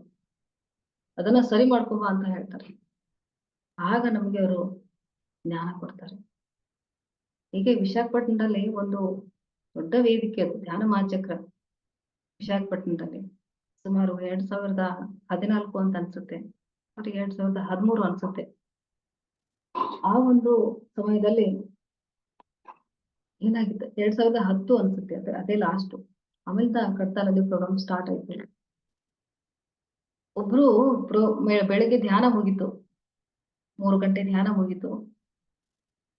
Speaker 1: ಅದನ್ನ ಸರಿ ಮಾಡ್ಕೋಬಾ ಅಂತ ಹೇಳ್ತಾರೆ. ಆಗ ನಮ್ಗೆ ಅವರು ಜ್ಞಾನ ಕೊಡ್ತಾರೆ. ಹೀಗೆ ವಿಶಾಖಪಟ್ಟಣದಲ್ಲಿ ಒಂದು ದೊಡ್ಡ ವೇದಿಕೆ, ಅದು ಧ್ಯಾನ ಮಹಾಚಕ್ರ. ವಿಶಾಖಪಟ್ಟಣದಲ್ಲಿ ಸುಮಾರು 2014 ಅಂತ ಅನ್ಸುತ್ತೆ, ಮತ್ತೆ 2013 ಅನ್ಸುತ್ತೆ. ಆ ಒಂದು ಸಮಯದಲ್ಲಿ ಏನಾಗಿದೆ, 2010 ಅನ್ಸುತ್ತೆ, ಅದೇ ಲಾಸ್ಟ್. ಆಮೇಲೆ ಕಡ್ತಾಲಲ್ಲಿ ಪ್ರೋಗ್ರಾಮ್ ಸ್ಟಾರ್ಟ್ ಆಯ್ತು. ಒಬ್ರು ಬೆಳಗ್ಗೆ ಧ್ಯಾನ ಮುಗೀತು, 3 ಗಂಟೆ ಧ್ಯಾನ ಮುಗೀತು.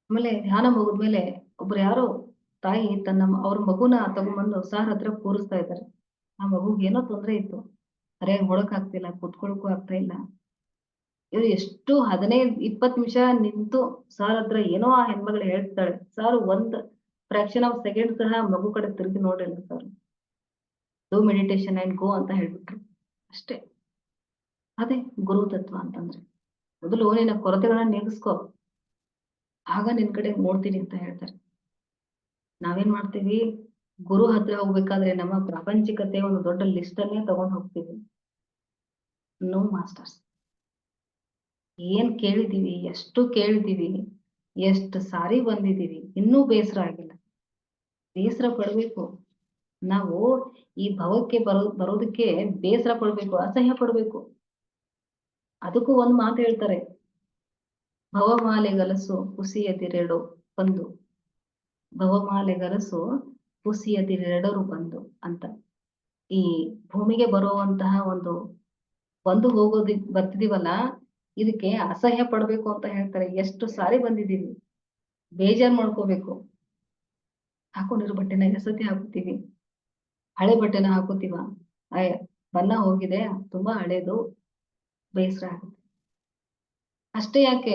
Speaker 1: ಆಮೇಲೆ ಧ್ಯಾನ ಮುಗಿದ್ಮೇಲೆ ಒಬ್ರು ಯಾರೋ ತಾಯಿ ಅವ್ರ ಮಗುನ ತಗೊಂಡ್ಬಂದು ಸಾರ್ ಹತ್ರ ಕೂರಿಸ್ತಾ ಇದ್ದಾರೆ. ಆ ಮಗುಗೆ ಏನೋ ತೊಂದ್ರೆ ಇತ್ತು, ಸರಿಯಾಗಿ ಓಡಕ್ ಆಗ್ತಿಲ್ಲ, ಕುತ್ಕೊಳಕ್ಕೂ ಆಗ್ತಾ ಇಲ್ಲ. ಇವ್ರು ಎಷ್ಟು 15-20 ನಿಮಿಷ ನಿಂತು ಸಾರ್ ಹತ್ರ ಏನೋ ಆ ಹೆಣ್ಮಗಳು ಹೇಳ್ತಾಳೆ. ಸಾರ್ ಒಂದ್ ಫ್ರಾಕ್ಷನ್ ಆಫ್ ಸೆಕೆಂಡ್ ಸಹ ಮಗು ಕಡೆ ತಿರುಗಿ ನೋಡಿಲ್ಲ sir. Do meditation and go ಅಂತ ಹೇಳ್ಬಿಟ್ರು ಅಷ್ಟೇ. ಅದೇ ಗುರು ತತ್ವ ಅಂತಂದ್ರೆ. ಮೊದಲು ನಿನ್ನ ಕೊರತೆಗಳನ್ನ ನೀಗಿಸ್ಕೋ, ಆಗ ನಿನ್ ಕಡೆ ನೋಡ್ತೀನಿ ಅಂತ ಹೇಳ್ತಾರೆ. ನಾವೇನ್ ಮಾಡ್ತೀವಿ, ಗುರು ಹತ್ರ ಹೋಗ್ಬೇಕಾದ್ರೆ ನಮ್ಮ ಪ್ರಾಪಂಚಿಕತೆ ಒಂದು ದೊಡ್ಡ ಲಿಸ್ಟ್ ಅನ್ನೇ ತಗೊಂಡ್ ಹೋಗ್ತೀವಿ. No masters. ಏನ್ ಕೇಳಿದೀವಿ, ಎಷ್ಟು ಕೇಳಿದೀವಿ, ಎಷ್ಟು ಸಾರಿ ಬಂದಿದೀವಿ, ಇನ್ನೂ ಬೇಸರ ಆಗಿಲ್ಲ. ಬೇಸರ ಪಡ್ಬೇಕು. ನಾವು ಈ ಭವಕ್ಕೆ ಬರೋದಕ್ಕೆ ಬೇಸರ ಪಡ್ಬೇಕು, ಅಸಹ್ಯ ಪಡ್ಬೇಕು. ಅದಕ್ಕೂ ಒಂದ್ ಮಾತು ಹೇಳ್ತಾರೆ, ಭವಮಾಲೆಗಲಸು ಹುಸಿಯದಿರೆಡು ಬಂದು, ಭವಮಾಲೆಗಲಸು ಹುಸಿಯದಿರೆಡರು ಬಂದು ಅಂತ. ಈ ಭೂಮಿಗೆ ಬರುವಂತಹ ಒಂದು ಬರ್ತಿದೀವಲ್ಲ, ಇದಕ್ಕೆ ಅಸಹ್ಯ ಪಡ್ಬೇಕು ಅಂತ ಹೇಳ್ತಾರೆ. ಎಷ್ಟು ಸಾರಿ ಬಂದಿದೀವಿ, ಬೇಜಾರ್ ಮಾಡ್ಕೋಬೇಕು. ಹಾಕೊಂಡಿರೋ ಬಟ್ಟೆನ ಎಸತಿ ಹಾಕೋತೀವಿ, ಹಳೆ ಬಟ್ಟೆನ ಹಾಕೋತೀವ, ಬಣ್ಣ ಹೋಗಿದೆ, ತುಂಬಾ ಹಳೇದು, ಬೇಸರ ಆಗುತ್ತೆ. ಅಷ್ಟೇ ಯಾಕೆ,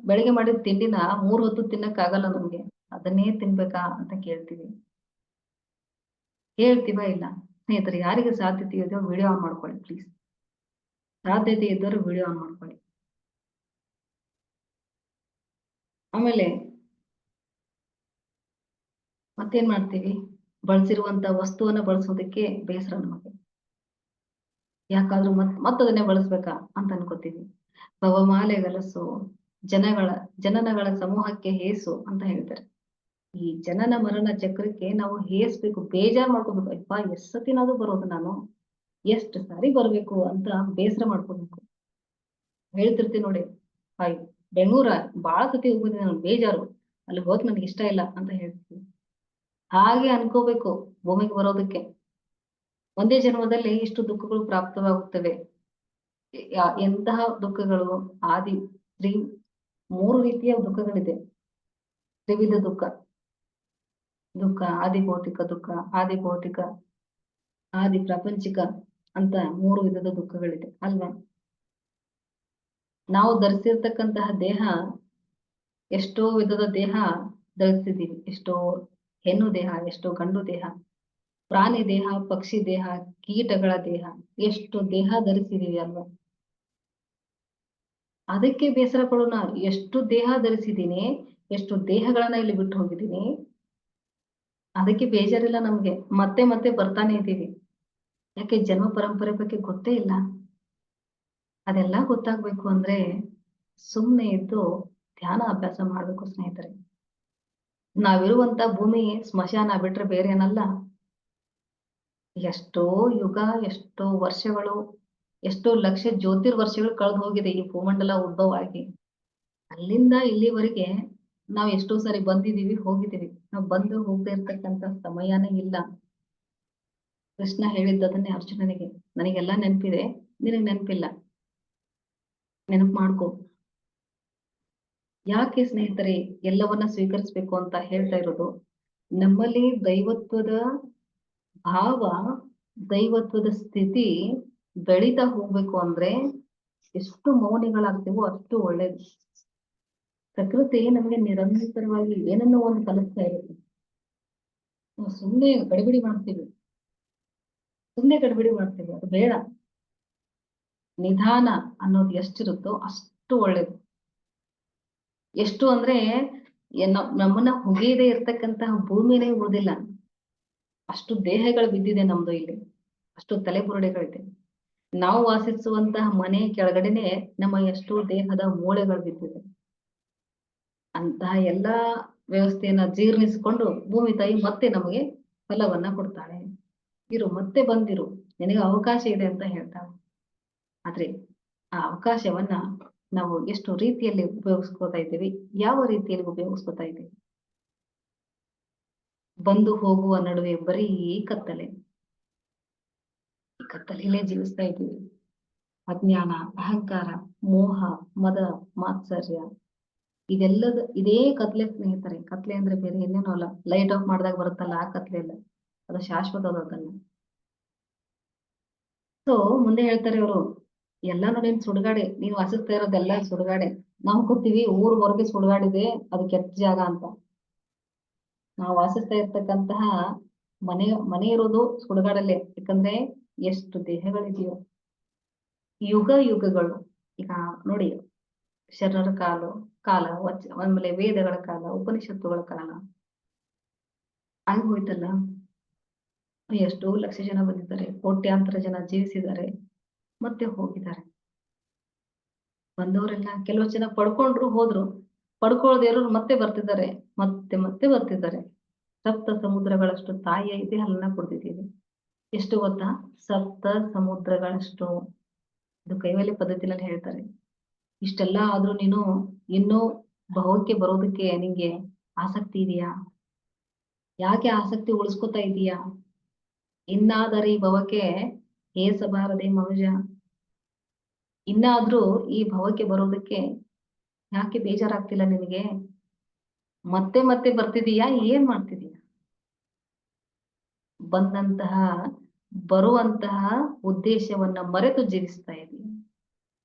Speaker 1: ಬೆಳಗ್ಗೆ ಮಾಡಿದ ತಿಂಡಿನ 3 ಹೊತ್ತು ತಿನ್ನಕ್ಕಾಗಲ್ಲ ನಮ್ಗೆ, ಅದನ್ನೇ ತಿನ್ಬೇಕಾ ಅಂತ ಹೇಳ್ತೀವ ಇಲ್ಲ? ಸ್ನೇಹಿತರೆ, ಯಾರಿಗೆ ಸಾಧ್ಯತೆ ಇದೆಯೋ ವಿಡಿಯೋ ಆನ್ ಮಾಡ್ಕೊಳ್ಳಿ ಪ್ಲೀಸ್. ಸಾಧ್ಯತೆ ಇದ್ದವರು ವಿಡಿಯೋ ಆನ್ ಮಾಡ್ಕೊಳ್ಳಿ. ಆಮೇಲೆ ಮತ್ತೇನ್ ಮಾಡ್ತೀವಿ, ಬಳಸಿರುವಂತ ವಸ್ತುವನ್ನ ಬಳಸೋದಕ್ಕೆ ಬೇಸರ ನಮಗೆ. ಯಾಕಾದ್ರೂ ಮತ್ತದನ್ನೇ ಬಳಸ್ಬೇಕಾ ಅಂತ ಅನ್ಕೋತೀವಿ. ಭವಮಾಲೆಗಲಸು ಜನನಗಳ ಸಮೂಹಕ್ಕೆ ಹೇಸು ಅಂತ ಹೇಳ್ತಾರೆ. ಈ ಜನನ ಮರಣ ಚಕ್ರಕ್ಕೆ ನಾವು ಹೇಸ್ಬೇಕು, ಬೇಜಾರ್ ಮಾಡ್ಕೋಬೇಕು. ಅಪ್ಪ ಎಷ್ಟ್ ಸತಿನಾದ್ರೂ ಬರೋದು ನಾನು, ಎಷ್ಟು ಸಾರಿ ಬರ್ಬೇಕು ಅಂತ ಬೇಸರ ಮಾಡ್ಕೋಬೇಕು. ಹೇಳ್ತಿರ್ತೀನಿ ನೋಡಿ, ಬೆಂಗಳೂರ ಬಾಳ ಸತಿ ಹೋಗಿದ್ದೀನಿ ನಾನು, ಬೇಜಾರು, ಅಲ್ಲಿ ಹೋಗ್ ನನ್ಗೆ ಇಷ್ಟ ಇಲ್ಲ ಅಂತ ಹೇಳ್ತೀನಿ. ಹಾಗೆ ಅನ್ಕೋಬೇಕು ಭೂಮಿಗೆ ಬರೋದಕ್ಕೆ. ಒಂದೇ ಜನ್ಮದಲ್ಲಿ ಇಷ್ಟು ದುಃಖಗಳು ಪ್ರಾಪ್ತವಾಗುತ್ತವೆ. ಎಂತಹ ದುಃಖಗಳು? ಆದಿ 3 ರೀತಿಯ ದುಃಖಗಳಿದೆ. ತ್ರಿವಿಧ ದುಃಖ, ಆದಿ ಭೌತಿಕ ದುಃಖ, ಆದಿ ಭೌತಿಕ, ಆದಿ ಪ್ರಾಪಂಚಿಕ ಅಂತ 3 ವಿಧದ ದುಃಖಗಳಿದೆ ಅಲ್ವಾ? ನಾವು ಧರಿಸಿರ್ತಕ್ಕಂತಹ ದೇಹ, ಎಷ್ಟೋ ವಿಧದ ದೇಹ ಧರಿಸಿದೀವಿ. ಎಷ್ಟೋ ಹೆಣ್ಣು ದೇಹ, ಎಷ್ಟೋ ಗಂಡು ದೇಹ, ಪ್ರಾಣಿ ದೇಹ, ಪಕ್ಷಿ ದೇಹ, ಕೀಟಗಳ ದೇಹ, ಎಷ್ಟು ದೇಹ ಧರಿಸಿದೀವಿ ಅಲ್ವಾ? ಅದಕ್ಕೆ ಬೇಸರ ಪಡೋಣ. ಎಷ್ಟು ದೇಹ ಧರಿಸಿದೀನಿ, ಎಷ್ಟು ದೇಹಗಳನ್ನ ಇಲ್ಲಿ ಬಿಟ್ಟು ಹೋಗಿದ್ದೀನಿ, ಅದಕ್ಕೆ ಬೇಜಾರಿಲ್ಲ ನಮ್ಗೆ. ಮತ್ತೆ ಮತ್ತೆ ಬರ್ತಾನೆ ಇದ್ದೀವಿ. ಯಾಕೆ? ಜನ್ಮ ಪರಂಪರೆ ಬಗ್ಗೆ ಗೊತ್ತೇ ಇಲ್ಲ. ಅದೆಲ್ಲ ಗೊತ್ತಾಗ್ಬೇಕು ಅಂದ್ರೆ ಸುಮ್ನೆ ಇದ್ದು ಧ್ಯಾನ ಅಭ್ಯಾಸ ಮಾಡ್ಬೇಕು ಸ್ನೇಹಿತರೆ. ನಾವಿರುವಂತ ಭೂಮಿ ಸ್ಮಶಾನ ಬಿಟ್ರೆ ಬೇರೆ ಏನಲ್ಲ. ಎಷ್ಟೋ ಯುಗ, ಎಷ್ಟೋ ವರ್ಷಗಳು, ಎಷ್ಟೋ ಲಕ್ಷ ಜ್ಯೋತಿರ್ವರ್ಷಗಳು ಕಳೆದು ಹೋಗಿದೆ ಈ ಭೂಮಂಡಲ ಉದ್ಭವ ಆಗಿ. ಅಲ್ಲಿಂದ ಇಲ್ಲಿವರೆಗೆ ನಾವ್ ಎಷ್ಟೋ ಸಾರಿ ಬಂದಿದೀವಿ, ಹೋಗಿದ್ದೀವಿ. ನಾವ್ ಬಂದು ಹೋಗದೆ ಇರ್ತಕ್ಕಂತ ಸಮಯನೇ ಇಲ್ಲ. ಕೃಷ್ಣ ಹೇಳಿದ್ದದನ್ನೇ ಅರ್ಜುನನಿಗೆ, ನನಗೆಲ್ಲ ನೆನಪಿದೆ, ನಿನಗೆ ನೆನಪಿಲ್ಲ, ನೆನಪು ಮಾಡ್ಕೊ. ಯಾಕೆ ಸ್ನೇಹಿತರೆ ಎಲ್ಲವನ್ನ ಸ್ವೀಕರಿಸ್ಬೇಕು ಅಂತ ಹೇಳ್ತಾ ಇರೋದು? ನಮ್ಮಲ್ಲಿ ದೈವತ್ವದ ಭಾವ, ದೈವತ್ವದ ಸ್ಥಿತಿ ಬೆಳೀತಾ ಹೋಗ್ಬೇಕು ಅಂದ್ರೆ ಎಷ್ಟು ಮೌನಿಗಳಾಗ್ತೀವೋ ಅಷ್ಟು ಒಳ್ಳೇದು. ಪ್ರಕೃತಿ ನಮಗೆ ನಿರಂತರವಾಗಿ ಏನನ್ನೋ ಒಂದು ಕಲಿಸ್ತಾ ಇರುತ್ತೆ. ನಾವು ಸುಮ್ಮನೆ ಗಡಿಬಿಡಿ ಮಾಡ್ತೀವಿ, ಅದು ಬೇಡ. ನಿಧಾನ ಅನ್ನೋದು ಎಷ್ಟಿರುತ್ತೋ ಅಷ್ಟು ಒಳ್ಳೇದು. ಎಷ್ಟು ಅಂದ್ರೆ ನಮ್ಮನ್ನ ಹುಗಿಯದೇ ಇರ್ತಕ್ಕಂತಹ ಭೂಮಿನೇ ಉಳಿದಿಲ್ಲ. ಅಷ್ಟು ದೇಹಗಳು ಬಿದ್ದಿದೆ ನಮ್ದು ಇಲ್ಲಿ, ಅಷ್ಟು ತಲೆಬುರುಡೆಗಳಿದೆ. ನಾವು ವಾಸಿಸುವಂತಹ ಮನೆ ಕೆಳಗಡೆನೆ ನಮ್ಮ ಎಷ್ಟು ದೇಹದ ಮೂಳೆಗಳು ಬಿದ್ದಿದೆ. ಅಂತಹ ಎಲ್ಲಾ ವ್ಯವಸ್ಥೆಯನ್ನ ಜೀರ್ಣಿಸಿಕೊಂಡು ಭೂಮಿ ತಾಯಿ ಮತ್ತೆ ನಮಗೆ ಫಲವನ್ನ ಕೊಡ್ತಾಳೆ. ಇರು, ಮತ್ತೆ ಬಂದಿರು, ನಿನಗೆ ಅವಕಾಶ ಇದೆ ಅಂತ ಹೇಳ್ತಾಳೆ. ಆದ್ರೆ ಆ ಅವಕಾಶವನ್ನ ನಾವು ಎಷ್ಟು ರೀತಿಯಲ್ಲಿ ಉಪಯೋಗಿಸ್ಕೋತಾ ಇದ್ದೀವಿ, ಯಾವ ರೀತಿಯಲ್ಲಿ ಉಪಯೋಗಿಸ್ಕೋತಾ ಇದ್ದೀವಿ? ಬಂದು ಹೋಗುವ ನಡುವೆ ಬರೀ ಕತ್ತಲೆ, ಕತ್ತಲೆಯಲ್ಲೇ ಜೀವಿಸ್ತಾ ಇದ್ದೀವಿ. ಅಜ್ಞಾನ, ಅಹಂಕಾರ, ಮೋಹ, ಮದ, ಮಾತ್ಸರ್ಯ, ಇದೇ ಕತ್ಲೆ ಸ್ನೇಹಿತರೆ. ಕತ್ಲೆ ಅಂದ್ರೆ ಬೇರೆ ಏನೇನೋ ಅಲ್ಲ. ಲೈಟ್ ಆಫ್ ಮಾಡಿದಾಗ ಬರುತ್ತಲ್ಲ ಆ ಕತ್ಲೆ ಅಲ್ಲ, ಅದು ಶಾಶ್ವತವಾದದ್ದಲ್ಲ. ಸೊ ಮುಂದೆ ಹೇಳ್ತಾರೆ ಅವರು, ಎಲ್ಲಾನು ನೀನ್ ಸುಡುಗಾಡೆ, ನೀನ್ ವಾಸಿಸ್ತಾ ಇರೋದೆಲ್ಲ ಸುಡುಗಾಡೆ. ನಾವು ಗೊತ್ತೀವಿ ಊರ್ ಹೊರಗೆ ಸುಡುಗಾಡಿದೆ, ಅದು ಕೆಟ್ಟ ಜಾಗ ಅಂತ. ನಾವು ವಾಸಿಸ್ತಾ ಇರ್ತಕ್ಕಂತಹ ಮನೆ ಇರೋದು ಸುಡುಗಾಡಲ್ಲೇ. ಯಾಕಂದ್ರೆ ಎಷ್ಟು ದೇಹಗಳಿದೆಯೋ, ಯುಗಗಳು. ಈಗ ನೋಡಿ, ಶರಣರ ಕಾಲ, ಆಮೇಲೆ ವೇದಗಳ ಕಾಲ, ಉಪನಿಷತ್ತುಗಳ ಕಾಲ ಆಗೋಯ್ತಲ್ಲ. ಎಷ್ಟೋ ಲಕ್ಷ ಜನ ಬಂದಿದ್ದಾರೆ, ಕೋಟ್ಯಾಂತರ ಜನ ಜೀವಿಸಿದ್ದಾರೆ, ಮತ್ತೆ ಹೋಗಿದ್ದಾರೆ. ಬಂದವರೆಲ್ಲ ಕೆಲವು ಜನ ಪಡ್ಕೊಂಡ್ರು ಹೋದ್ರು, ಪಡ್ಕೊಳ್ದೇ ಇರೋರು ಮತ್ತೆ ಬರ್ತಿದ್ದಾರೆ, ಮತ್ತೆ ಬರ್ತಿದ್ದಾರೆ. ಸಪ್ತ ಸಮುದ್ರಗಳಷ್ಟು ತಾಯಿಯ ಇತಿಹಾಸನ ಕೊಡ್ತಿದ್ದೀವಿ. ಎಷ್ಟು ಗೊತ್ತಾ? ಸಪ್ತ ಸಮುದ್ರಗಳಷ್ಟು. ಇದು ಕೈವಲ್ಯ ಪದ್ಧತಿನಲ್ಲಿ ಹೇಳ್ತಾರೆ. ಇಷ್ಟೆಲ್ಲ ಆದ್ರೂ ನೀನು ಇನ್ನೂ ಭವಕ್ಕೆ ಬರೋದಕ್ಕೆ ನಿಂಗೆ ಆಸಕ್ತಿ ಇದೆಯಾ? ಯಾಕೆ ಆಸಕ್ತಿ ಉಳಿಸ್ಕೊತಾ ಇದೀಯಾ? ಇನ್ನಾದರೆ ಈ ಭವಕ್ಕೆ ಹೇಸಬಾರದೆ ಮನುಜ. ಇನ್ನಾದ್ರೂ ಈ ಭವಕ್ಕೆ ಬರೋದಕ್ಕೆ ಯಾಕೆ ಬೇಜಾರಾಗ್ತಿಲ್ಲ ನಿನಗೆ? ಮತ್ತೆ ಮತ್ತೆ ಬರ್ತಿದೀಯಾ? ಏನ್ ಮಾಡ್ತಿದೀಯ? ಬರುವಂತಹ ಉದ್ದೇಶವನ್ನ ಮರೆತು ಜೀವಿಸ್ತಾ ಇದೀಯ.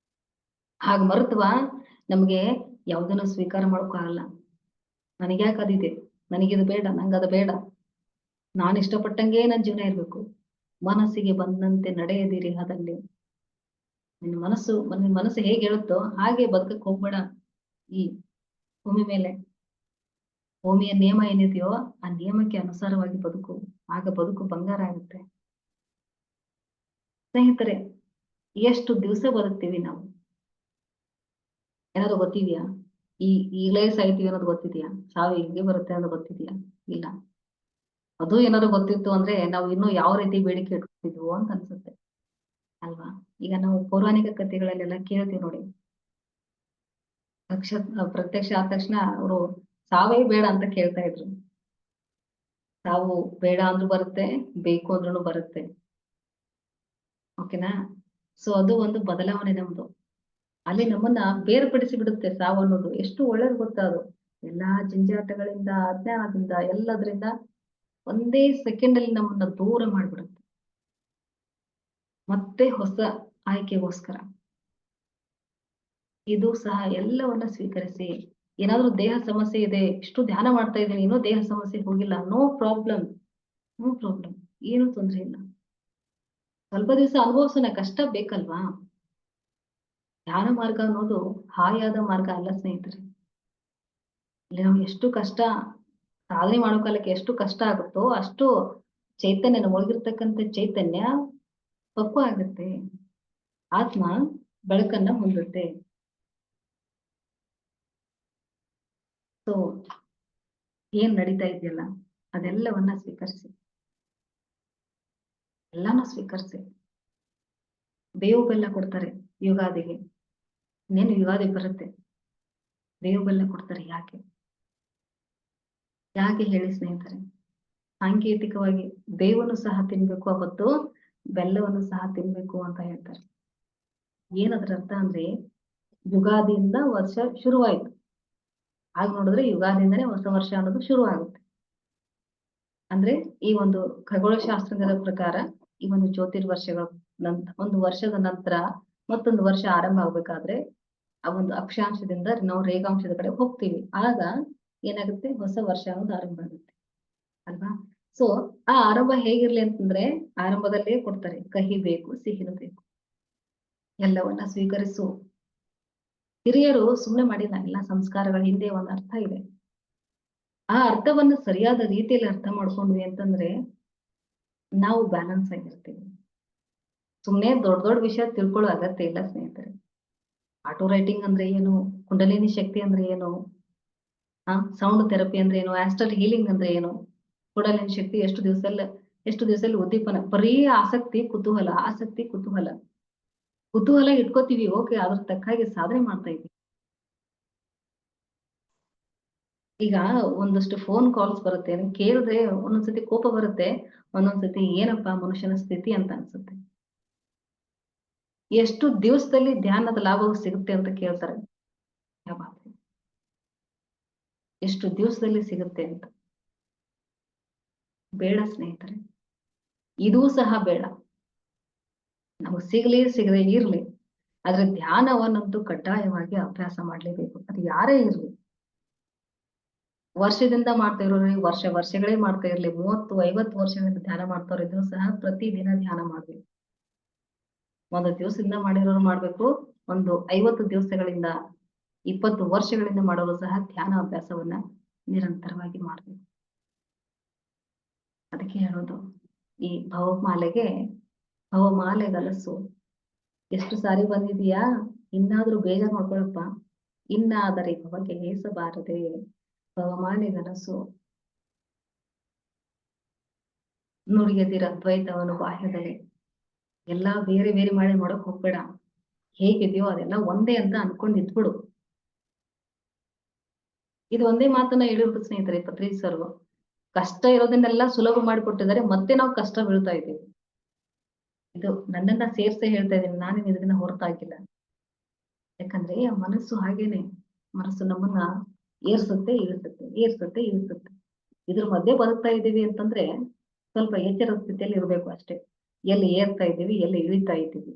Speaker 1: ಹಾಗ ಮರೆತವಾ ನಮ್ಗೆ ಯಾವುದನ್ನು ಸ್ವೀಕಾರ ಮಾಡೋಕ್ಕಾಗಲ್ಲ. ನನಗ್ಯಾಕೆ ಅದಿದೆ, ನನಗಿದು ಬೇಡ, ನಂಗದು ಬೇಡ, ನಾನು ಇಷ್ಟಪಟ್ಟಂಗೆ ನನ್ನ ಜೀವನ ಇರ್ಬೇಕು. ಮನಸ್ಸಿಗೆ ಬಂದಂತೆ ನಡೆಯದಿರಿ ಅದಲ್ಲಿ. ನಿನ್ನ ಮನಸ್ಸು ಹೇಗೆ ಹೇಳುತ್ತೋ ಹಾಗೆ ಬದುಕಕ್ಕೆ ಹೋಗ್ಬೇಡ. ಈ ಭೂಮಿ ಮೇಲೆ ಭೂಮಿಯ ನಿಯಮ ಏನಿದೆಯೋ ಆ ನಿಯಮಕ್ಕೆ ಅನುಸಾರವಾಗಿ ಬದುಕು. ಆಗ ಬದುಕು ಬಂಗಾರ ಆಗುತ್ತೆ. ಸ್ನೇಹಿತರೆ, ಎಷ್ಟು ದಿವಸ ಬದುಕ್ತೀವಿ ನಾವು? ಏನಾದ್ರು ಗೊತ್ತಿದ್ಯಾ? ಈಗಲೇ ಸಾಯ್ತೀವಿ ಅನ್ನೋದು ಗೊತ್ತಿದ್ಯಾ? ಸಾವು ಹೀಗೆ ಬರುತ್ತೆ ಅನ್ನೋದು ಗೊತ್ತಿದ್ಯಾ? ಇಲ್ಲ. ಅದು ಏನಾದ್ರು ಗೊತ್ತಿತ್ತು ಅಂದ್ರೆ ನಾವು ಇನ್ನೂ ಯಾವ ರೀತಿ ಬೇಡಿಕೆ ಇಟ್ಕೊತಿದ್ವು ಅಂತ ಅನ್ಸುತ್ತೆ ಅಲ್ವಾ? ಈಗ ನಾವು ಪೌರಾಣಿಕ ಕಥೆಗಳಲ್ಲೆಲ್ಲ ಕೇಳ್ತೀವಿ ನೋಡಿ. ಪ್ರತ್ಯಕ್ಷ ಆದ ತಕ್ಷಣ ಅವರು ಸಾವೇ ಬೇಡ ಅಂತ ಕೇಳ್ತಾ ಇದ್ರು. ಸಾವು ಬೇಡ ಅಂದ್ರೂ ಬರುತ್ತೆ, ಬೇಕು ಅಂದ್ರೂ ಬರುತ್ತೆ. ಓಕೆನಾ? ಸೊ ಅದು ಒಂದು ಬದಲಾವಣೆ ನಮ್ದು. ಅಲ್ಲಿ ನಮ್ಮನ್ನ ಬೇರ್ಪಡಿಸಿ ಬಿಡುತ್ತೆ ಸಾವು ಅನ್ನೋದು. ಎಷ್ಟು ಒಳ್ಳೇದು ಗೊತ್ತಾ ಅದು? ಎಲ್ಲಾ ಜಂಜಾಟಗಳಿಂದ, ಅಜ್ಞಾನದಿಂದ, ಎಲ್ಲದ್ರಿಂದ ಒಂದೇ ಸೆಕೆಂಡ್ ಅಲ್ಲಿ ನಮ್ಮನ್ನ ದೂರ ಮಾಡ್ಬಿಡುತ್ತೆ. ಮತ್ತೆ ಹೊಸ ಆಯ್ಕೆಗೋಸ್ಕರ. ಇದು ಸಹ ಎಲ್ಲವನ್ನ ಸ್ವೀಕರಿಸಿ. ಏನಾದ್ರೂ ದೇಹ ಸಮಸ್ಯೆ ಇದೆ, ಇಷ್ಟು ಧ್ಯಾನ ಮಾಡ್ತಾ ಇದ್ದೀನಿ, ಇನ್ನೂ ದೇಹ ಸಮಸ್ಯೆ ಹೋಗಿಲ್ಲ, ನೋ ಪ್ರಾಬ್ಲಮ್, ಏನು ತೊಂದ್ರೆ ಇಲ್ಲ. ಸ್ವಲ್ಪ ದಿವಸ ಅನುಭವಿಸೋಣ, ಕಷ್ಟ ಬೇಕಲ್ವಾ? ಧ್ಯಾನ ಮಾರ್ಗ ಅನ್ನೋದು ಹಾಯಾದ ಮಾರ್ಗ ಅಲ್ಲ ಸ್ನೇಹಿತರೆ. ಇಲ್ಲಿ ನಾವು ಎಷ್ಟು ಕಷ್ಟ ಸಾಧನೆ ಮಾಡೋ ಕಾಲಕ್ಕೆ ಎಷ್ಟು ಕಷ್ಟ ಆಗುತ್ತೋ ಅಷ್ಟು ಚೈತನ್ಯ, ಒಳಗಿರ್ತಕ್ಕಂಥ ಚೈತನ್ಯ ಪಕ್ವ ಆಗುತ್ತೆ. ಆತ್ಮ ಬೆಳಕನ್ನ ಹೊಂದುತ್ತೆ. ಸೊ ಏನ್ ನಡೀತಾ ಇದೆಯಲ್ಲ ಅದೆಲ್ಲವನ್ನ ಸ್ವೀಕರಿಸಿ. ಎಲ್ಲಾನು ಸ್ವೀಕರಿಸಿ. ಬೇವು ಬೆಲ್ಲ ಕೊಡ್ತಾರೆ ಯುಗಾದಿಗೆ. ಇನ್ನೇನು ಯುಗಾದಿ ಬರುತ್ತೆ, ಬೇವು ಬೆಲ್ಲ ಕೊಡ್ತಾರೆ. ಯಾಕೆ ಹೇಳಿ ಸ್ನೇಹಿತರೆ? ಸಾಂಕೇತಿಕವಾಗಿ ಬೇವನ್ನು ಸಹ ತಿನ್ಬೇಕು, ಅವತ್ತು ಬೆಲ್ಲವನ್ನು ಸಹ ತಿನ್ಬೇಕು ಅಂತ ಹೇಳ್ತಾರೆ. ಏನದ್ರ ಅರ್ಥ ಅಂದ್ರೆ, ಯುಗಾದಿಯಿಂದ ವರ್ಷ ಶುರುವಾಯ್ತು. ಆಗ ನೋಡಿದ್ರೆ ಯುಗಾದಿಯಿಂದನೇ ಹೊಸ ವರ್ಷ ಅನ್ನೋದು ಶುರು ಆಗುತ್ತೆ. ಅಂದ್ರೆ ಈ ಒಂದು ಖಗೋಳಶಾಸ್ತ್ರದ ಪ್ರಕಾರ ಈ ಒಂದು ಜ್ಯೋತಿರ್ವರ್ಷಗಳ ಒಂದು ವರ್ಷದ ನಂತರ ಮತ್ತೊಂದು ವರ್ಷ ಆರಂಭ ಆಗ್ಬೇಕಾದ್ರೆ ಆ ಒಂದು ಅಕ್ಷಾಂಶದಿಂದ ನಾವು ರೇಖಾಂಶದ ಕಡೆ ಹೋಗ್ತೀವಿ. ಆಗ ಏನಾಗುತ್ತೆ? ಹೊಸ ವರ್ಷ ಅನ್ನೋದು ಆರಂಭ ಆಗುತ್ತೆ ಅಲ್ವಾ? ಸೊ ಆ ಆರಂಭ ಹೇಗಿರ್ಲಿ ಅಂತಂದ್ರೆ, ಆರಂಭದಲ್ಲೇ ಕೊಡ್ತಾರೆ, ಕಹಿ ಬೇಕು, ಸಿಹಿನೂ ಬೇಕು, ಎಲ್ಲವನ್ನ ಸ್ವೀಕರಿಸು. ಹಿರಿಯರು ಸುಮ್ಮನೆ ಮಾಡಿಲ್ಲ, ಎಲ್ಲ ಸಂಸ್ಕಾರಗಳ ಹಿಂದೆ ಒಂದು ಅರ್ಥ ಇದೆ. ಆ ಅರ್ಥವನ್ನು ಸರಿಯಾದ ರೀತಿಯಲ್ಲಿ ಅರ್ಥ ಮಾಡ್ಕೊಂಡ್ವಿ ಅಂತಂದ್ರೆ ನಾವು ಬ್ಯಾಲೆನ್ಸ್ ಆಗಿರ್ತೀವಿ. ಸುಮ್ನೆ ದೊಡ್ಡ ವಿಷಯ ತಿಳ್ಕೊಳ್ಳೋ ಅಗತ್ಯ ಇಲ್ಲ ಸ್ನೇಹಿತರೆ. ಆಟೋ ರೈಟಿಂಗ್ ಅಂದ್ರೆ ಏನು, ಕುಂಡಲಿನಿ ಶಕ್ತಿ ಅಂದ್ರೆ ಏನು, ಸೌಂಡ್ ಥೆರಪಿ ಅಂದ್ರೆ ಏನು, ಆಸ್ಟ್ರಲ್ ಹೀಲಿಂಗ್ ಅಂದ್ರೆ ಏನು, ಕುಂಡಲಿನಿ ಶಕ್ತಿ ಎಷ್ಟು ದಿವಸದಲ್ಲಿ ಉದ್ದೀಪನ, ಬರೀ ಆಸಕ್ತಿ ಕುತೂಹಲ ಇಟ್ಕೋತೀವಿ. ಓಕೆ, ಅದ್ರ ತಕ್ಕಾಗಿ ಸಾಧನೆ ಮಾಡ್ತಾ ಇದ್ದೀವಿ. ಈಗ ಒಂದಷ್ಟು ಫೋನ್ ಕಾಲ್ಸ್ ಬರುತ್ತೆ, ಕೇಳಿದ್ರೆ ಒಂದೊಂದ್ಸತಿ ಕೋಪ ಬರುತ್ತೆ, ಒಂದೊಂದ್ಸತಿ ಏನಪ್ಪಾ ಮನುಷ್ಯನ ಸ್ಥಿತಿ ಅಂತ ಅನ್ಸುತ್ತೆ. ಎಷ್ಟು ದಿವಸದಲ್ಲಿ ಧ್ಯಾನದ ಲಾಭ ಸಿಗುತ್ತೆ ಅಂತ ಕೇಳ್ತಾರೆ. ಎಷ್ಟು ದಿವಸದಲ್ಲಿ ಸಿಗುತ್ತೆ ಅಂತ. ಬೇಡ ಸ್ನೇಹಿತರೆ, ಇದೂ ಸಹ ಬೇಡ. ನಮಗೆ ಸಿಗದೆ ಇರ್ಲಿ, ಆದ್ರೆ ಧ್ಯಾನವನ್ನಂತೂ ಕಡ್ಡಾಯವಾಗಿ ಅಭ್ಯಾಸ ಮಾಡ್ಲೇಬೇಕು. ಅದು ಯಾರೇ ಇರ್ಲಿ, ವರ್ಷದಿಂದ ಮಾಡ್ತಾ ಇರೋರು ವರ್ಷಗಳೇ ಮಾಡ್ತಾ ಇರ್ಲಿ, 30-50 ವರ್ಷಗಳಿಂದ ಧ್ಯಾನ ಮಾಡ್ತಾರ ಇದ್ರು ಸಹ ಪ್ರತಿದಿನ ಧ್ಯಾನ ಮಾಡ್ಬೇಕು. ಒಂದು ದಿವಸದಿಂದ ಮಾಡಿರೋರು ಮಾಡ್ಬೇಕು, ಒಂದು 50 ದಿವಸಗಳಿಂದ 20 ವರ್ಷಗಳಿಂದ ಮಾಡೋರು ಸಹ ಧ್ಯಾನ ಅಭ್ಯಾಸವನ್ನ ನಿರಂತರವಾಗಿ ಮಾಡ್ಬೇಕು. ಅದಕ್ಕೆ ಹೇಳೋದು, ಈ ಭವಮಾಲೆಗಲಸು ಎಷ್ಟು ಸಾರಿ ಬಂದಿದೀಯಾ, ಇನ್ನಾದ್ರೂ ಬೇಜಾರ್ ಮಾಡ್ಕೊಳಪ್ಪ, ಇನ್ನಾದರೆ ಭವಕ್ಕೆ ಹೇಸಬಾರದೆ ಭವಮಾಲೆಗಲಸು. ನುಡಿಯದಿರ ದ್ವೈತವನು ಬಾಹ್ಯದಲ್ಲಿ. ಎಲ್ಲಾ ಬೇರೆ ಬೇರೆ ಮಾಡಿ ಮಾಡಕ್ ಹೋಗ್ಬೇಡ. ಹೇಗಿದೆಯೋ ಅದೆಲ್ಲ ಒಂದೇ ಅಂತ ಅನ್ಕೊಂಡ್ ಇದ್ಬಿಡು. ಇದು ಒಂದೇ ಮಾತನ್ನ ಹೇಳಿರ್ಬೋದು ಸ್ನೇಹಿತರೆ ಪತ್ರಿಜಿ ಸರ್. ಕಷ್ಟ ಇರೋದನ್ನೆಲ್ಲ ಸುಲಭ ಮಾಡಿಕೊಟ್ಟಿದ್ದಾರೆ, ಮತ್ತೆ ನಾವು ಕಷ್ಟ ಬೀಳ್ತಾ ಇದ್ದೀವಿ. ಇದು ನನ್ನನ್ನ ಸೇರ್ಸೆ ಹೇಳ್ತಾ ಇದ್ದೀನಿ, ನಾನೇನು ಇದನ್ನ ಹೊರತಾಗಿಲ್ಲ. ಯಾಕಂದ್ರೆ ಮನಸ್ಸು ಹಾಗೇನೆ, ಮನಸ್ಸು ನಮ್ಮನ್ನ ಏರ್ಸುತ್ತೆ ಇಳಿಸುತ್ತೆ. ಇದ್ರ ಮಧ್ಯೆ ಬದುಕ್ತಾ ಇದ್ದೀವಿ ಅಂತಂದ್ರೆ ಸ್ವಲ್ಪ ಎಚ್ಚರದ ಸ್ಥಿತಿಯಲ್ಲಿ ಇರ್ಬೇಕು ಅಷ್ಟೇ. ಎಲ್ಲಿ ಏರ್ತಾ ಇದ್ದೀವಿ, ಎಲ್ಲಿ ಇಳಿತಾ ಇದ್ದೀವಿ.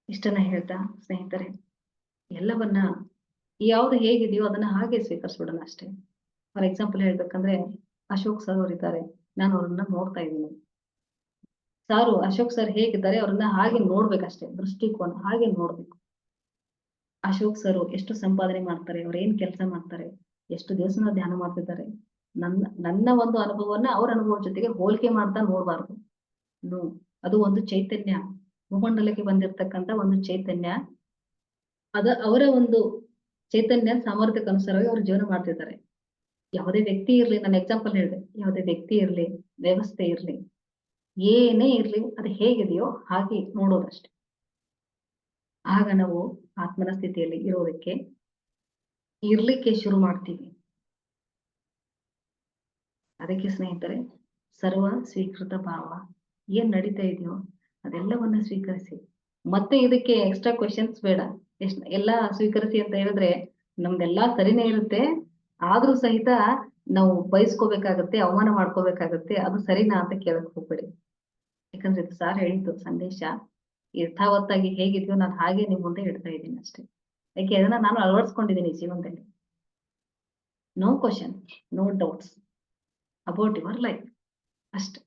Speaker 1: ಇಷ್ಟನ್ನ ಹೇಳ್ತಾ ಸ್ನೇಹಿತರೆ, ಎಲ್ಲವನ್ನ ಯಾವ್ದು ಹೇಗಿದೆಯೋ ಅದನ್ನ ಹಾಗೆ ಸ್ವೀಕರಿಸ್ಬಿಡೋಣ ಅಷ್ಟೇ. ಫಾರ್ ಎಕ್ಸಾಂಪಲ್ ಹೇಳ್ಬೇಕಂದ್ರೆ, ಅಶೋಕ್ ಸರ್ ಅವರಿದ್ದಾರೆ, ನಾನು ಅವ್ರನ್ನ ನೋಡ್ತಾ ಇದ್ದೀನಿ. ಅಶೋಕ್ ಸರ್ ಹೇಗಿದ್ದಾರೆ ಅವ್ರನ್ನ ಹಾಗೆ ನೋಡ್ಬೇಕಷ್ಟೇ, ದೃಷ್ಟಿಕೋನ ಹಾಗೆ ನೋಡ್ಬೇಕು. ಅಶೋಕ್ ಸರ್ ಎಷ್ಟು ಸಂಪಾದನೆ ಮಾಡ್ತಾರೆ, ಅವ್ರ ಏನ್ ಕೆಲಸ ಮಾಡ್ತಾರೆ, ಎಷ್ಟು ದಿವಸ ಧ್ಯಾನ ಮಾಡ್ತಿದ್ದಾರೆ, ನನ್ನ ಒಂದು ಅನುಭವವನ್ನ ಅವ್ರ ಅನುಭವದ ಜೊತೆಗೆ ಹೋಲಿಕೆ ಮಾಡ್ತಾ ನೋಡ್ಬಾರ್ದು. ಅದು ಒಂದು ಚೈತನ್ಯ, ಭೂಮಂಡಲಕ್ಕೆ ಬಂದಿರ್ತಕ್ಕಂಥ ಒಂದು ಚೈತನ್ಯ. ಅವರ ಒಂದು ಚೈತನ್ಯ ಸಾಮರ್ಥ್ಯಕ್ಕೆ ಅನುಸಾರವಾಗಿ ಅವ್ರು ಜೀವನ ಮಾಡ್ತಿದ್ದಾರೆ. ಯಾವುದೇ ವ್ಯಕ್ತಿ ಇರ್ಲಿ, ನಾನು ಎಕ್ಸಾಂಪಲ್ ಹೇಳಿದೆ, ಯಾವುದೇ ವ್ಯಕ್ತಿ ಇರ್ಲಿ, ವ್ಯವಸ್ಥೆ ಇರ್ಲಿ, ಏನೇ ಇರ್ಲಿ, ಅದು ಹೇಗಿದೆಯೋ ಹಾಗೆ ನೋಡೋದಷ್ಟೇ. ಆಗ ನಾವು ಆತ್ಮನ ಸ್ಥಿತಿಯಲ್ಲಿ ಇರ್ಲಿಕ್ಕೆ ಶುರು ಮಾಡ್ತೀವಿ. ಅದಕ್ಕೆ ಸ್ನೇಹಿತರೆ, ಸರ್ವ ಸ್ವೀಕೃತ ಭಾವ, ಏನ್ ನಡೀತಾ ಇದೆಯೋ ಅದೆಲ್ಲವನ್ನ ಸ್ವೀಕರಿಸಿ. ಮತ್ತೆ ಇದಕ್ಕೆ ಎಕ್ಸ್ಟ್ರಾ ಕ್ವೆಶನ್ಸ್ ಬೇಡ. ಎಲ್ಲಾ ಸ್ವೀಕರಿಸಿ ಅಂತ ಹೇಳಿದ್ರೆ ನಮ್ದೆಲ್ಲಾ ಸರಿನೇ ಇರುತ್ತೆ, ಆದ್ರೂ ಸಹಿತ ನಾವು ಬಯಸ್ಕೋಬೇಕಾಗತ್ತೆ, ಅವಮಾನ ಮಾಡ್ಕೋಬೇಕಾಗತ್ತೆ. ಅದು ಸರಿನಾ ಅಂತ ಕೇಳಕ್ ಹೋಗ್ಬೇಡಿ. ಯಾಕಂದ್ರೆ ಇದು ಸಾರ್ ಹೇಳಿದ್ದು ಸಂದೇಶ ಯಥಾವತ್ತಾಗಿ ಹೇಗಿದ್ಯೋ ನಾನು ಹಾಗೆ ನಿಮ್ ಮುಂದೆ ಇಡ್ತಾ ಇದ್ದೀನಿ ಅಷ್ಟೇ. ಯಾಕೆ ಅದನ್ನ ನಾನು ಅಳವಡಿಸ್ಕೊಂಡಿದ್ದೀನಿ ಜೀವನದಲ್ಲಿ. No question, no doubts about your life ಅಷ್ಟೇ.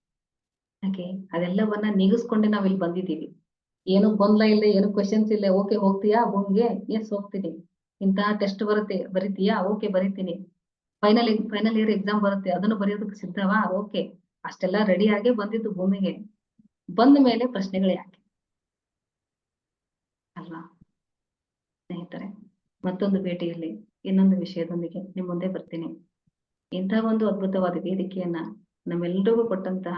Speaker 1: ಯಾಕೆ ಅದೆಲ್ಲವನ್ನ ನೀಗಿಸ್ಕೊಂಡೆ ನಾವ್ ಇಲ್ಲಿ ಬಂದಿದ್ದೀವಿ. ಏನು ಗೊಂದಲ ಇಲ್ಲ, ಏನು ಕ್ವಶನ್ಸ್ ಇಲ್ಲ. ಓಕೆ, ಹೋಗ್ತೀಯಾ ಭೂಮಿಗೆ? ಎಸ್ ಹೋಗ್ತೀನಿ. ಇಂತಹ ಟೆಸ್ಟ್ ಬರೀತೀಯಾ? ಓಕೆ ಬರೀತೀನಿ. ಫೈನಲ್ ಇಯರ್ ಎಕ್ಸಾಮ್ ಬರುತ್ತೆ, ಅದನ್ನು ಬರೆಯೋದಕ್ಕೆ ಸಿದ್ಧವಾ? ಓಕೆ. ಅಷ್ಟೆಲ್ಲ ರೆಡಿ ಆಗೇ ಬಂದಿದ್ದು ಭೂಮಿಗೆ. ಬಂದ ಮೇಲೆ ಪ್ರಶ್ನೆಗಳು ಯಾಕೆ ಅಲ್ವಾ ಸ್ನೇಹಿತರೆ? ಮತ್ತೊಂದು ಭೇಟಿಯಲ್ಲಿ ಇನ್ನೊಂದು ವಿಷಯದೊಂದಿಗೆ ನಿಮ್ ಮುಂದೆ ಬರ್ತೀನಿ. ಇಂತಹ ಒಂದು ಅದ್ಭುತವಾದ ವೇದಿಕೆಯನ್ನ ನಮ್ಮೆಲ್ಲರಿಗೂ ಕೊಟ್ಟಂತಹ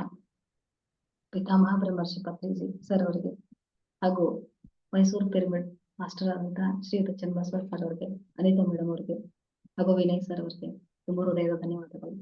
Speaker 1: ಪಿತಾಮಹ ಬ್ರಹ್ಮರ್ಷಿ ಪತ್ರಿಜಿ ಸರ್ ಅವರಿಗೆ, ಹಾಗೂ ಮೈಸೂರು ಪಿರಮಿಡ್ ಮಾಸ್ಟರ್ ಆದಂತಹ ಶ್ರೀಯುತ ಚನ್ನಬಸವ ಸರ್ ಅವರಿಗೆ, ಅನಿತಾ ಮೇಡಮ್ ಅವರಿಗೆ, ಹಾಗೂ ವಿನಯ್ ಸರ್ ಅವರಿಗೆ ತುಂಬ ಹೃದಯದ ಧನ್ಯವಾದಗಳು.